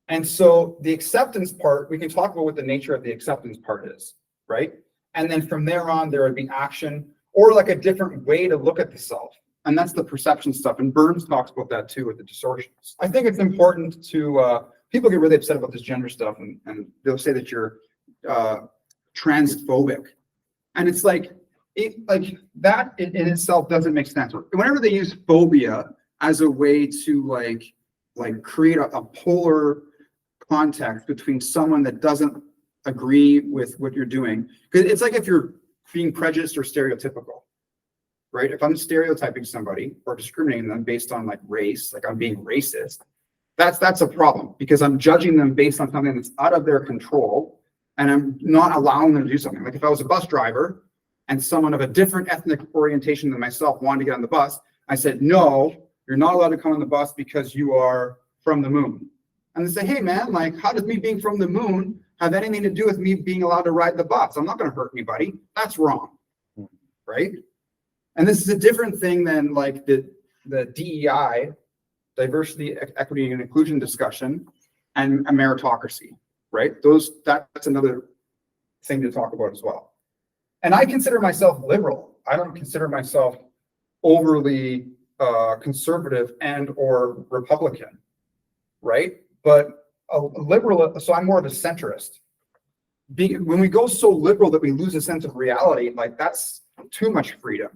And so the acceptance part, we can talk about what the nature of the acceptance part is, right? And then from there on, there would be action or like a different way to look at the self. And that's the perception stuff. And Burns talks about that too with the distortions. I think it's important to, people get really upset about this gender stuff, and they'll say that you're transphobic. And it's like that in itself doesn't make sense. Whenever they use phobia as a way to create a polar context between someone that doesn't agree with what you're doing, because it's like if you're being prejudiced or stereotypical, right? If I'm stereotyping somebody or discriminating them based on race, I'm being racist, that's a problem, because I'm judging them based on something that's out of their control, and I'm not allowing them to do something. Like if I was a bus driver and someone of a different ethnic orientation than myself wanted to get on the bus, I said, no, you're not allowed to come on the bus because you are from the moon. And they say, hey man, how does me being from the moon have anything to do with me being allowed to ride the bus? I'm not going to hurt anybody. That's wrong, right? And this is a different thing than the DEI, diversity, equity, and inclusion discussion, and a meritocracy, right? That's another thing to talk about as well. And I consider myself liberal. I don't consider myself overly conservative and or Republican, right? But a liberal, so I'm more of a centrist. When we go so liberal that we lose a sense of reality, that's too much freedom,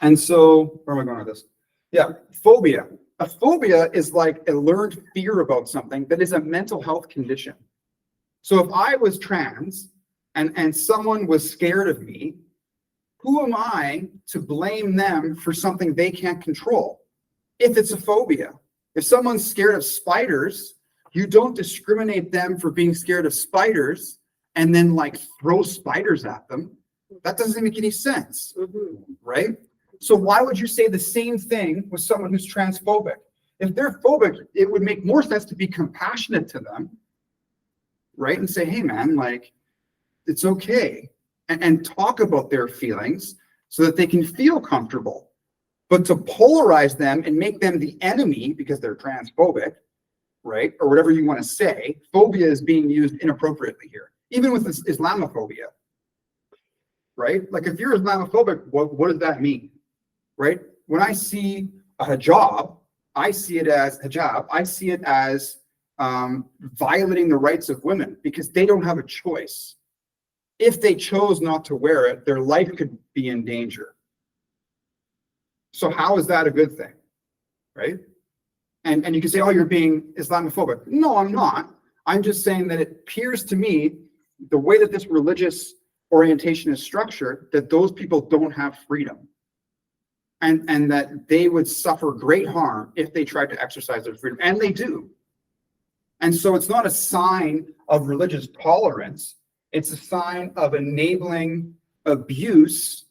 And so, where am I going with this? Yeah, phobia. A phobia is like a learned fear about something that is a mental health condition. So if I was trans and someone was scared of me, who am I to blame them for something they can't control? If it's a phobia. If someone's scared of spiders, you don't discriminate them for being scared of spiders and then throw spiders at them. That doesn't make any sense, right? So why would you say the same thing with someone who's transphobic? If they're phobic, it would make more sense to be compassionate to them, right? And say, hey man, it's okay. And talk about their feelings so that they can feel comfortable. But to polarize them and make them the enemy because they're transphobic, right? Or whatever you want to say, phobia is being used inappropriately here. Even with this Islamophobia, right? If you're Islamophobic, what does that mean, right? When I see a hijab, I see it as violating the rights of women because they don't have a choice. If they chose not to wear it, their life could be in danger. So how is that a good thing, right? And you can say, oh, you're being Islamophobic. No, I'm not. I'm just saying that it appears to me the way that this religious orientation is structured, that those people don't have freedom. And that they would suffer great harm if they tried to exercise their freedom. And they do. And so it's not a sign of religious tolerance. It's a sign of enabling abuse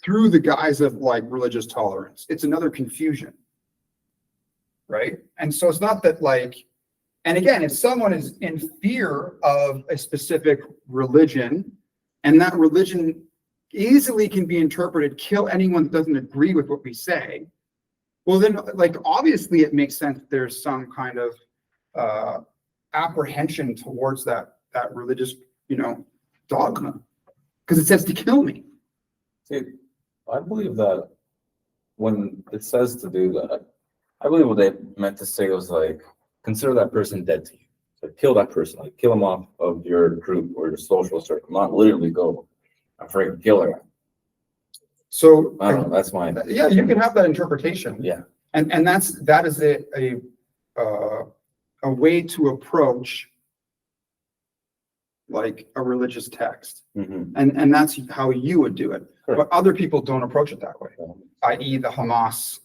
through the guise of like religious tolerance. It's another confusion. Right? And so it's not that like, and again, if someone is in fear of a specific religion, and that religion easily can be interpreted, kill anyone that doesn't agree with what we say, well then, like, obviously it makes sense there's some kind of apprehension towards that religious, dogma, because it says to kill me. See, I believe that when it says to do that, I believe what they meant to say was like, consider that person dead to you. So kill that person, like kill them off of your group or your social circle, not literally go and freaking kill her. So I don't know, that's my, yeah, you can have that interpretation. yeah. And that is a way to approach like a religious text. Mhm. And that's how you would do it. Sure. But other people don't approach it that way, Yeah. i.e. the Hamas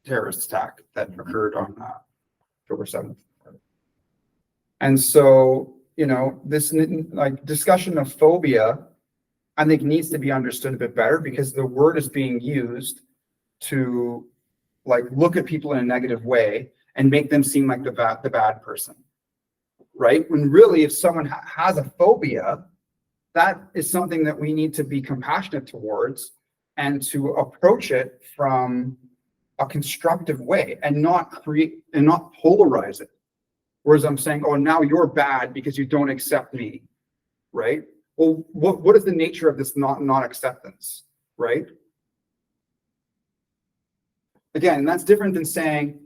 terrorist attack that occurred on October 7th. And so, this like discussion of phobia, I think needs to be understood a bit better, because the word is being used to like look at people in a negative way and make them seem like the bad person, right? When really, if someone has a phobia, that is something that we need to be compassionate towards and to approach it from a constructive way and not polarize it. Whereas I'm saying, oh, now you're bad because you don't accept me, right? Well, what is the nature of this non-acceptance, right? Again, that's different than saying,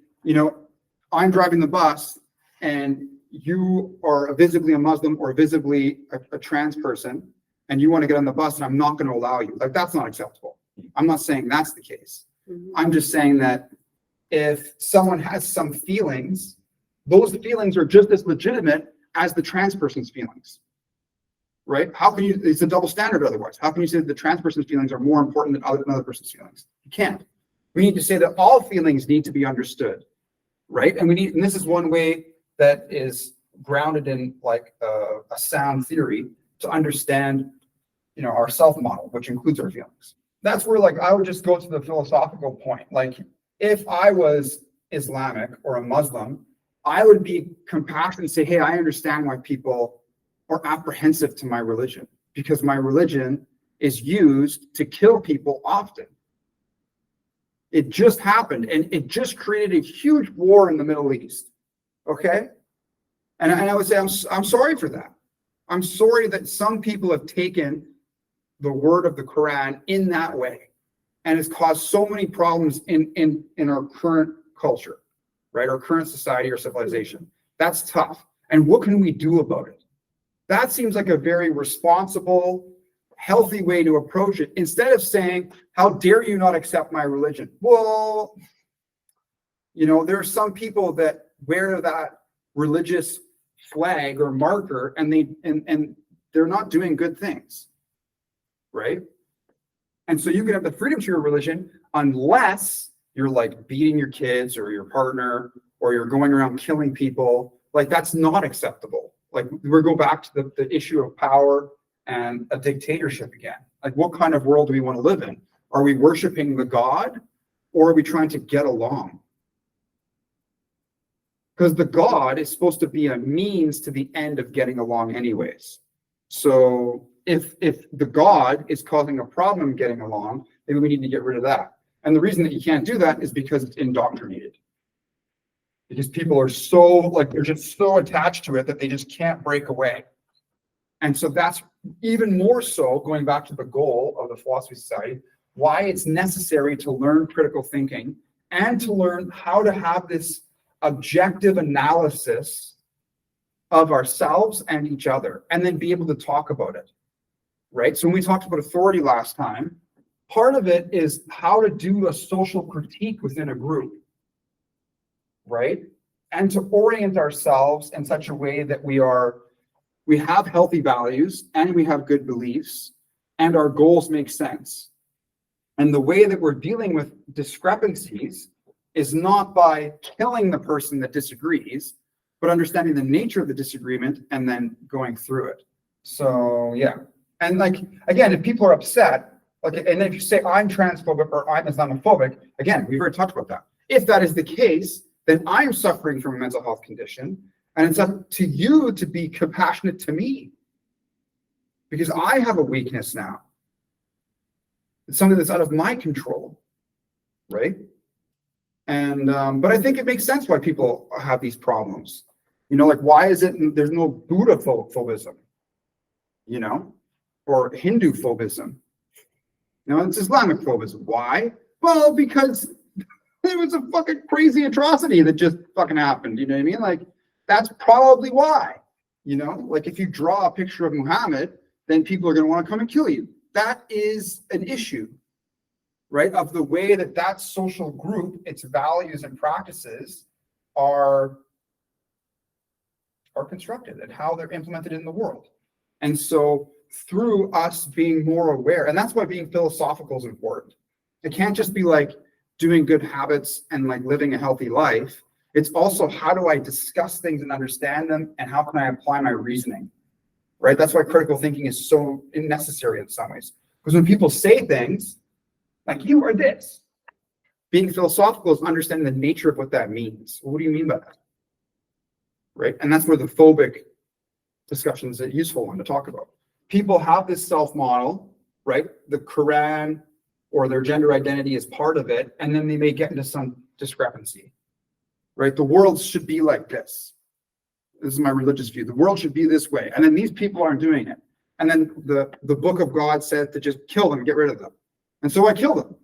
I'm driving the bus and you are visibly a Muslim or visibly a trans person, and you want to get on the bus and I'm not going to allow you. Like, that's not acceptable. I'm not saying that's the case. Mhm. I'm just saying that if someone has some feelings, those feelings are just as legitimate as the trans person's feelings, right? How can you, it's a double standard otherwise. How can you say that the trans person's feelings are more important than another person's feelings? You can't. We need to say that all feelings need to be understood, right? And this is one way that is grounded in like a sound theory to understand, our self model, which includes our feelings. That's where like, I would just go to the philosophical point. Like, if I was Islamic or a Muslim, I would be compassionate and say, hey, I understand why people are apprehensive to my religion, because my religion is used to kill people often. It just happened, and it just created a huge war in the Middle East. Okay? And I would say, I'm sorry for that. I'm sorry that some people have taken the word of the Quran in that way, and it's caused so many problems in our current culture, right? Our current society or civilization. That's tough. And what can we do about it? That seems like a very responsible, healthy way to approach it, instead of saying, how dare you not accept my religion? Well, there are some people that wear that religious flag or marker, and they're not doing good things, right? And so you can have the freedom to your religion unless you're like beating your kids or your partner, or you're going around killing people. Like, that's not acceptable. Like, we go back to the issue of power and a dictatorship again. Like, what kind of world do we want to live in? Are we worshiping the God, or are we trying to get along? Because the God is supposed to be a means to the end of getting along anyways. So if the God is causing a problem getting along, maybe we need to get rid of that. And the reason that you can't do that is because it's indoctrinated. Because people are so, like, they're just so attached to it that they just can't break away. And so that's even more so, going back to the goal of the Philosophy Society, why it's necessary to learn critical thinking and to learn how to have this objective analysis of ourselves and each other, and then be able to talk about it, right? So when we talked about authority last time, part of it is how to do a social critique within a group, right? And to orient ourselves in such a way that we we have healthy values and we have good beliefs and our goals make sense. And the way that we're dealing with discrepancies is not by killing the person that disagrees, but understanding the nature of the disagreement and then going through it. So yeah. And like, again, if people are upset, like, and if you say I'm transphobic or I'm Islamophobic, again, we've already talked about that. If that is the case, then I'm suffering from a mental health condition, and it's up to you to be compassionate to me because I have a weakness now. It's something that's out of my control, right? And but I think it makes sense why people have these problems. You know, like why is it there's no Buddha phobism, you know, or Hindu phobism? You know, it's Islamic phobism. Why? Well, because it was a fucking crazy atrocity that just fucking happened. You know what I mean? Like, that's probably why. You know, like if you draw a picture of Muhammad, then people are going to want to come and kill you. That is an issue, right? Of the way that that social group, its values and practices are constructed and how they're implemented in the world. And so through us being more aware, and that's why being philosophical is important. It can't just be like doing good habits and like living a healthy life. It's also how do I discuss things and understand them, and how can I apply my reasoning, right? That's why critical thinking is so necessary in some ways. Because when people say things like you are this, being philosophical is understanding the nature of what that means. Well, what do you mean by that? Right? And that's where the phobic discussion is a useful one to talk about. People have this self-model, right? The Quran or their gender identity is part of it, and then they may get into some discrepancy, right? The world should be like this. This is my religious view. The world should be this way. And then these people aren't doing it. And then the book of God said to just kill them, get rid of them. And so I kill them,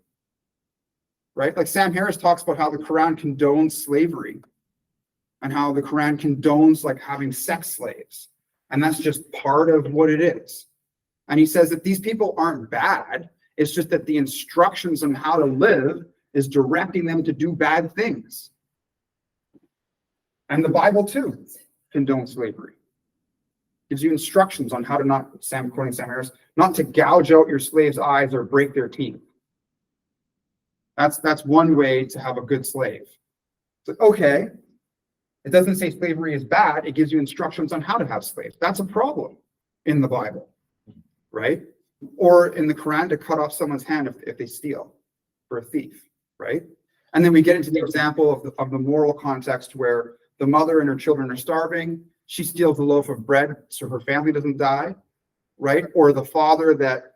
right? Like Sam Harris talks about how the Quran condones slavery and how the Quran condones like having sex slaves. And that's just part of what it is. And he says that these people aren't bad. It's just that the instructions on how to live is directing them to do bad things. And the Bible too condones slavery. Gives you instructions on how to not, quoting Sam Harris, not to gouge out your slave's eyes or break their teeth. That's one way to have a good slave. So, okay, it doesn't say slavery is bad. It gives you instructions on how to have slaves. That's a problem in the Bible, right? Or in the Quran to cut off someone's hand if they steal, for a thief, right? And then we get into the example of the moral context where the mother and her children are starving. She steals a loaf of bread so her family doesn't die, right? Or the father that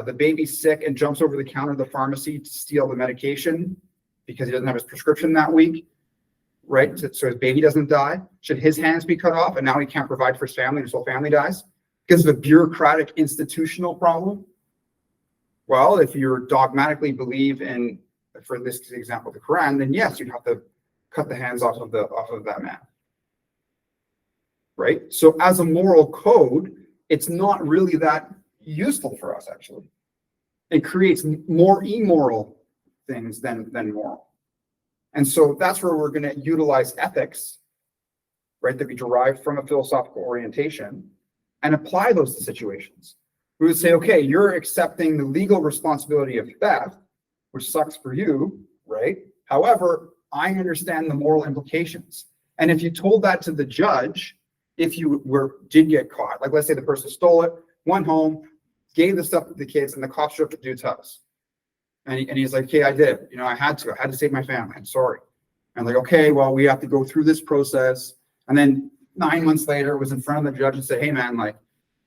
the baby's sick and jumps over the counter of the pharmacy to steal the medication because he doesn't have his prescription that week, right? So his baby doesn't die. Should his hands be cut off and now he can't provide for his family, his whole family dies? Because of a bureaucratic institutional problem? Well, if you dogmatically believe in, for this example, the Quran, then yes, you'd have to cut the hands off of that man. Right? So as a moral code, it's not really that useful for us, actually. It creates more immoral things than moral. And so that's where we're going to utilize ethics, right, that we derive from a philosophical orientation and apply those to situations. We would say, okay, you're accepting the legal responsibility of theft, which sucks for you, right? However, I understand the moral implications. And if you told that to the judge, if you did get caught, like let's say the person stole it, went home, gave the stuff to the kids, and the cops showed up at the dude's house. And he's like, okay, I did it. You know, I had to save my family. I'm sorry. And like, okay, well, we have to go through this process. And then 9 months later, was in front of the judge and said, hey man, like,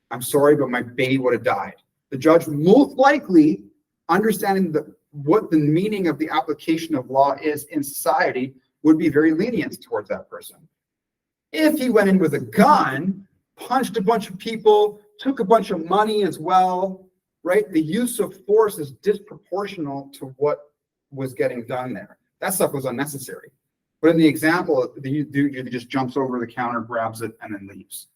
I'm sorry, but my baby would have died. The judge most likely, understanding what the meaning of the application of law is in society, would be very lenient towards that person. If he went in with a gun, punched a bunch of people, took a bunch of money as well, right? The use of force is disproportional to what was getting done there. That stuff was unnecessary. But in the example, the dude just jumps over the counter, grabs it, and then leaves.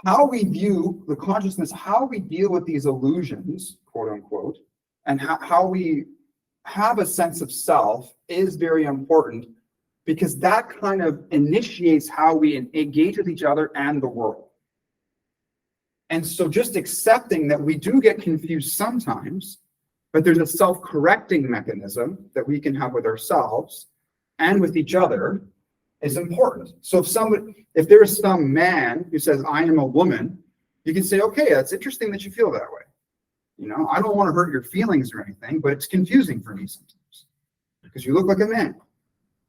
How we view the consciousness, how we deal with these illusions, quote unquote, and how we have a sense of self is very important, because that kind of initiates how we engage with each other and the world. And so just accepting that we do get confused sometimes, but there's a self-correcting mechanism that we can have with ourselves and with each other is important. So if there is some man who says, I am a woman, you can say, okay, that's interesting that you feel that way. You know, I don't want to hurt your feelings or anything, but it's confusing for me sometimes because you look like a man.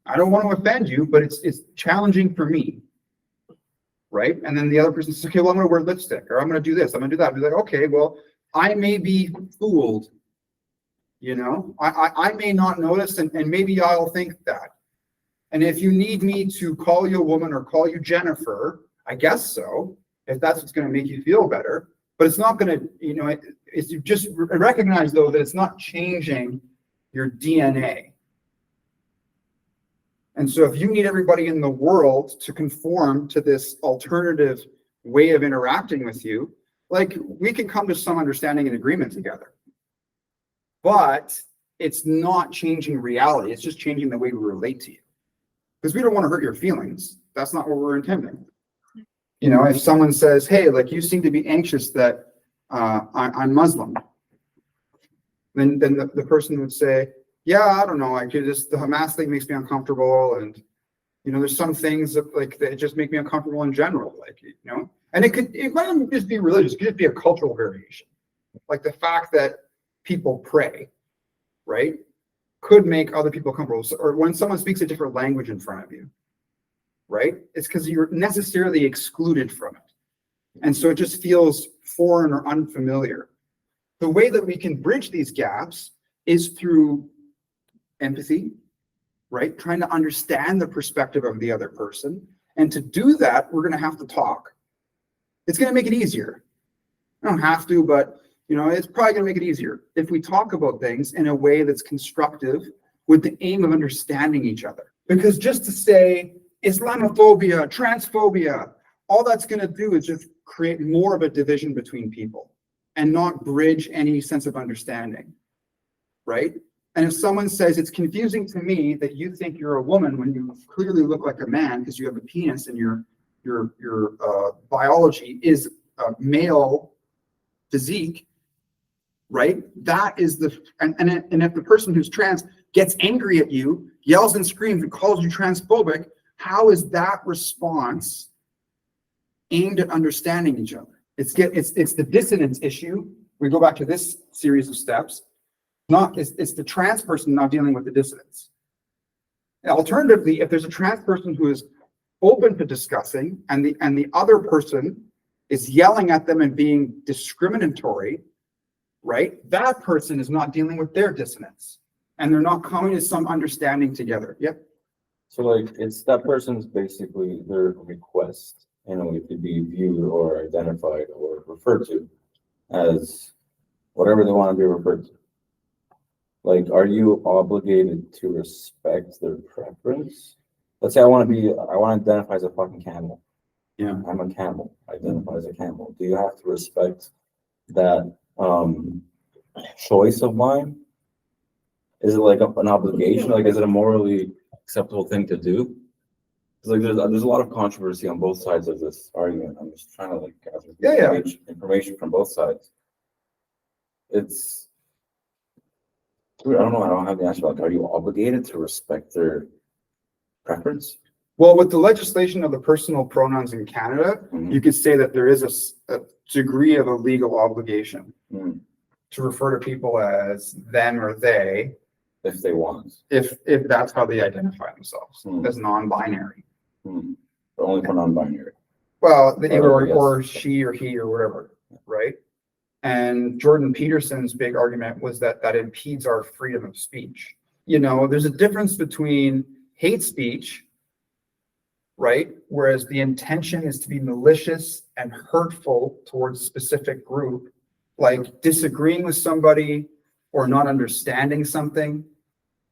I don't want to offend you, but it's challenging for me. Right? And then the other person says, okay, well, I'm going to wear lipstick or I'm going to do this. I'm going to do that. I'll be like, okay, well, I may be fooled. You know, I may not notice and maybe I'll think that. And if you need me to call you a woman or call you Jennifer, I guess so, if that's what's going to make you feel better. But it's not going to, you know, it's you just recognize, though, that it's not changing your DNA. And so if you need everybody in the world to conform to this alternative way of interacting with you, like we can come to some understanding and agreement together. But it's not changing reality. It's just changing the way we relate to you. Because we don't want to hurt your feelings. That's not what we're intending. You know, if someone says, hey, like you seem to be anxious that I'm Muslim, then the person would say, yeah, I don't know. The Hamas thing makes me uncomfortable. And, you know, there's some things that just make me uncomfortable in general. Like, you know, and it might not just be religious. It could just be a cultural variation. Like the fact that people pray, right, could make other people comfortable. Or when someone speaks a different language in front of you, right, it's because you're necessarily excluded from it. And so it just feels foreign or unfamiliar. The way that we can bridge these gaps is through empathy, right, trying to understand the perspective of the other person. And to do that, we're going to have to talk. It's going to make it easier. I don't have to, but you know, it's probably going to make it easier if we talk about things in a way that's constructive with the aim of understanding each other. Because just to say Islamophobia, transphobia, all that's going to do is just create more of a division between people and not bridge any sense of understanding, right? And if someone says it's confusing to me that you think you're a woman when you clearly look like a man because you have a penis and your biology is a male physique, right? That is and if the person who's trans gets angry at you, yells and screams and calls you transphobic, how is that response aimed at understanding each other? It's the dissonance issue. We go back to this series of steps. It's the trans person not dealing with the dissonance. Alternatively, if there's a trans person who is open to discussing and the other person is yelling at them and being discriminatory, right? That person is not dealing with their dissonance and they're not coming to some understanding together. Yep. So like it's that person's basically their request, you know, it could be viewed or identified or referred to as whatever they want to be referred to. Like, are you obligated to respect their preference? Let's say I want to identify as a fucking camel. Yeah. I'm a camel. I identify as a camel. Do you have to respect that choice of mine? Is it like an obligation? Like, is it a morally acceptable thing to do? It's like there's a lot of controversy on both sides of this argument. I'm just trying to like gather information from both sides. It's I don't know. I don't have the answer. Like, are you obligated to respect their preference? Well, with the legislation of the personal pronouns in Canada, you could say that there is a degree of a legal obligation to refer to people as them or they, if they want, if that's how they identify themselves as non-binary. But only for non-binary. Well, or she or he or whatever, right? And Jordan Peterson's big argument was that impedes our freedom of speech. You know, there's a difference between hate speech, right? Whereas the intention is to be malicious and hurtful towards a specific group, like disagreeing with somebody or not understanding something.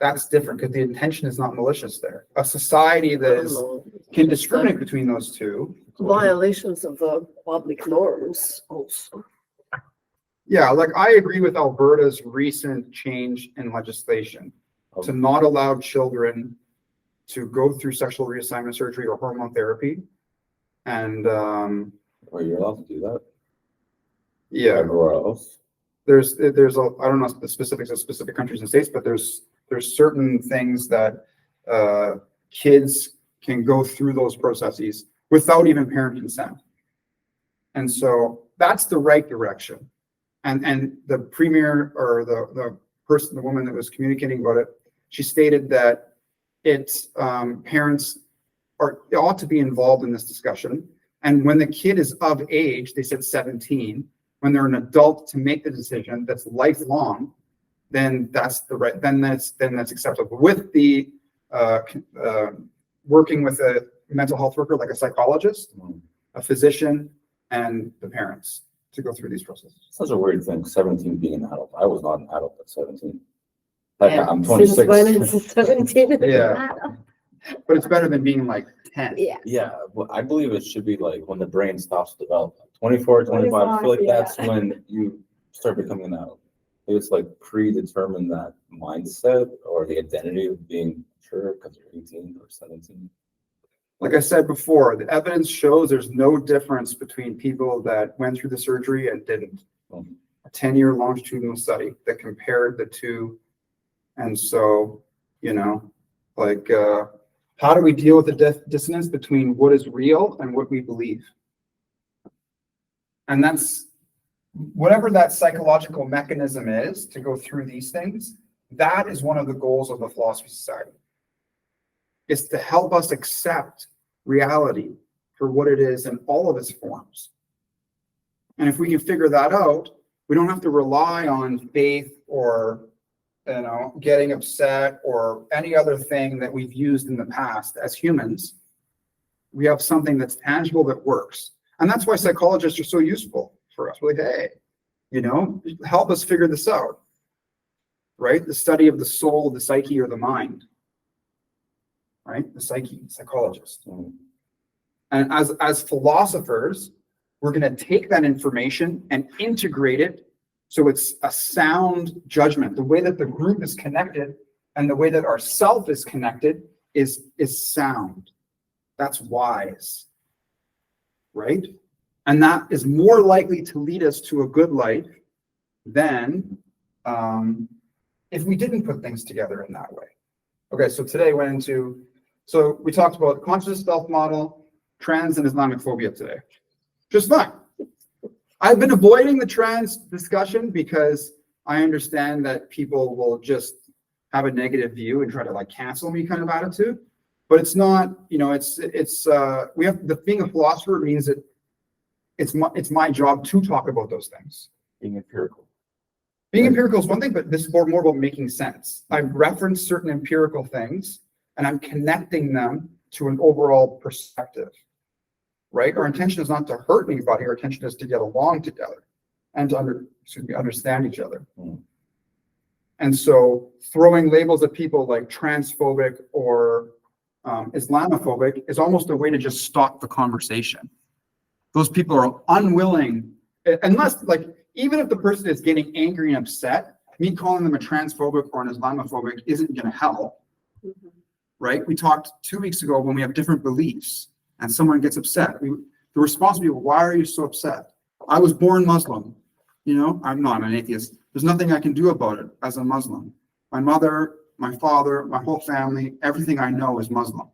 That's different because the intention is not malicious there. A society that can discriminate between those two. Violations of public norms also. Yeah, like I agree with Alberta's recent change in legislation to not allow children to go through sexual reassignment surgery or hormone therapy. And you're allowed to do that? Yeah, everywhere else. there's a, I don't know the specifics of specific countries and states, but there's certain things that kids can go through those processes without even parent consent. And so that's the right direction. And the premier, or the person, the woman that was communicating about it, she stated that it's parents ought to be involved in this discussion. And when the kid is of age, they said 17, when they're an adult to make the decision that's lifelong, then that's the right, then that's acceptable. With the working with a mental health worker, like a psychologist, a physician, and the parents to go through these processes. Such a weird thing, 17 being an adult. I was not an adult at 17. Like, Yeah, I'm since 26. when it's 17? Yeah. But it's better than being like 10. Yeah. Yeah, well, I believe it should be like when the brain stops developing. 24, 25, I feel like 25, that's yeah. when you start becoming an adult. It's like predetermined, that mindset or the identity of being sure because you're 18 or 17. Like I said before, the evidence shows there's no difference between people that went through the surgery and didn't. Mhm. A 10-year longitudinal study that compared the two. And so, like, how do we deal with the dissonance between what is real and what we believe? And that's whatever that psychological mechanism is to go through these things. That is one of the goals of the Philosophy Society. Is to help us accept reality for what it is in all of its forms. And if we can figure that out, we don't have to rely on faith or getting upset or any other thing that we've used in the past as humans. We have something that's tangible that works. And that's why psychologists are so useful for us. We're like, hey, help us figure this out. Right? The study of the soul, the psyche, or the mind. Right? The psyche, psychologist. And as philosophers, we're going to take that information and integrate it so it's a sound judgment. The way that the group is connected and the way that our self is connected is sound. That's wise. Right? And that is more likely to lead us to a good life than if we didn't put things together in that way. Okay, so today so we talked about conscious self model, trans, and Islamophobia today. Just fine. I've been avoiding the trans discussion because I understand that people will just have a negative view and try to cancel me kind of attitude. But it's not, we have being a philosopher means that it's my job to talk about those things. Being empirical. Being empirical is one thing, but this is more about making sense. I've referenced certain empirical things and I'm connecting them to an overall perspective, right? Our intention is not to hurt anybody. Our intention is to get along together and to understand each other. And so throwing labels at people like transphobic or Islamophobic is almost a way to just stop the conversation. Those people are unwilling, unless even if the person is getting angry and upset, me calling them a transphobic or an Islamophobic isn't going to help. Right? We talked 2 weeks ago when we have different beliefs and someone gets upset. The response would be, why are you so upset? I was born Muslim. I'm an atheist. There's nothing I can do about it as a Muslim. My mother, my father, my whole family, everything I know is Muslim.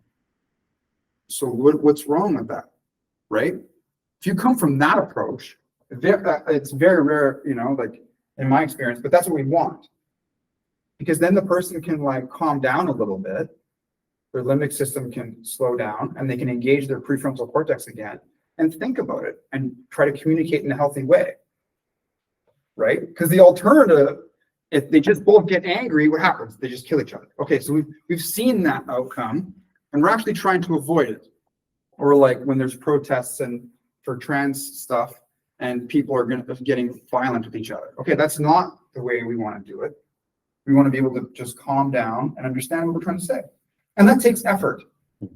So what's wrong with that? Right? If you come from that approach, it's very rare, in my experience, but that's what we want. Because then the person can calm down a little bit. Their limbic system can slow down and they can engage their prefrontal cortex again and think about it and try to communicate in a healthy way. Right? Because the alternative, if they just both get angry, what happens? They just kill each other. Okay, so we've seen that outcome and we're actually trying to avoid it. Or when there's protests and for trans stuff and people are getting violent with each other. Okay, that's not the way we want to do it. We want to be able to just calm down and understand what we're trying to say. And that takes effort,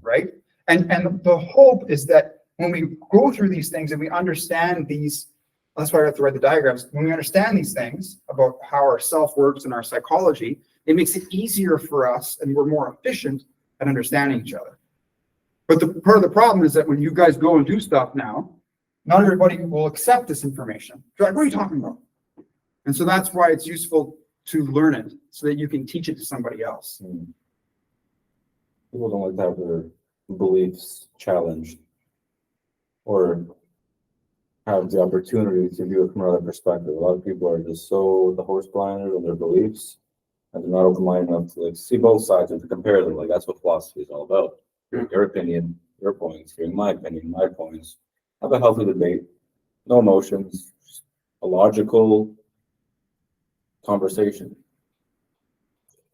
right? And the hope is that when we go through these things and we understand these, that's why I have to write the diagrams. When we understand these things about how our self works and our psychology, it makes it easier for us and we're more efficient at understanding each other. But the part of the problem is that when you guys go and do stuff now, Not everybody will accept this information. They're like, what are you talking about? And so that's why it's useful to learn it so that you can teach it to somebody else. People don't like to have their beliefs challenged or have the opportunity to view it from another perspective. A lot of people are just so the horse blinded on their beliefs and they're not open-minded enough to like see both sides and to compare them. Like that's what philosophy is all about. Your opinion, your points, hearing my opinion, my points. Have a healthy debate, no emotions, just a logical conversation.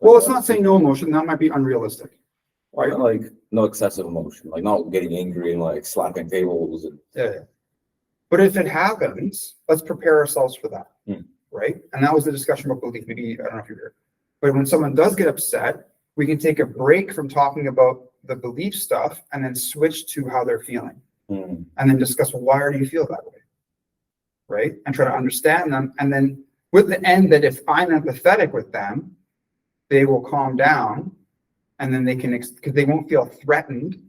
Well, it's not saying no emotion. That might be unrealistic. Right? Like no excessive emotion, like not getting angry and like slapping tables. And Yeah. But if it happens, let's prepare ourselves for that. Right? And that was the discussion about belief. Maybe, I don't know if you're here. But when someone does get upset, we can take a break from talking about the belief stuff and then switch to how they're feeling. And then discuss, well, why do you feel that way? Right? And try to understand them. And then with the end that if I'm empathetic with them, they will calm down and then they can, because they won't feel threatened.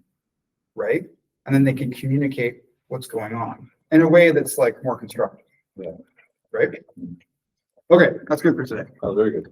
Right? And then they can communicate what's going on in a way that's like more constructive. Yeah. Right? Okay, that's good for today. Oh, very good.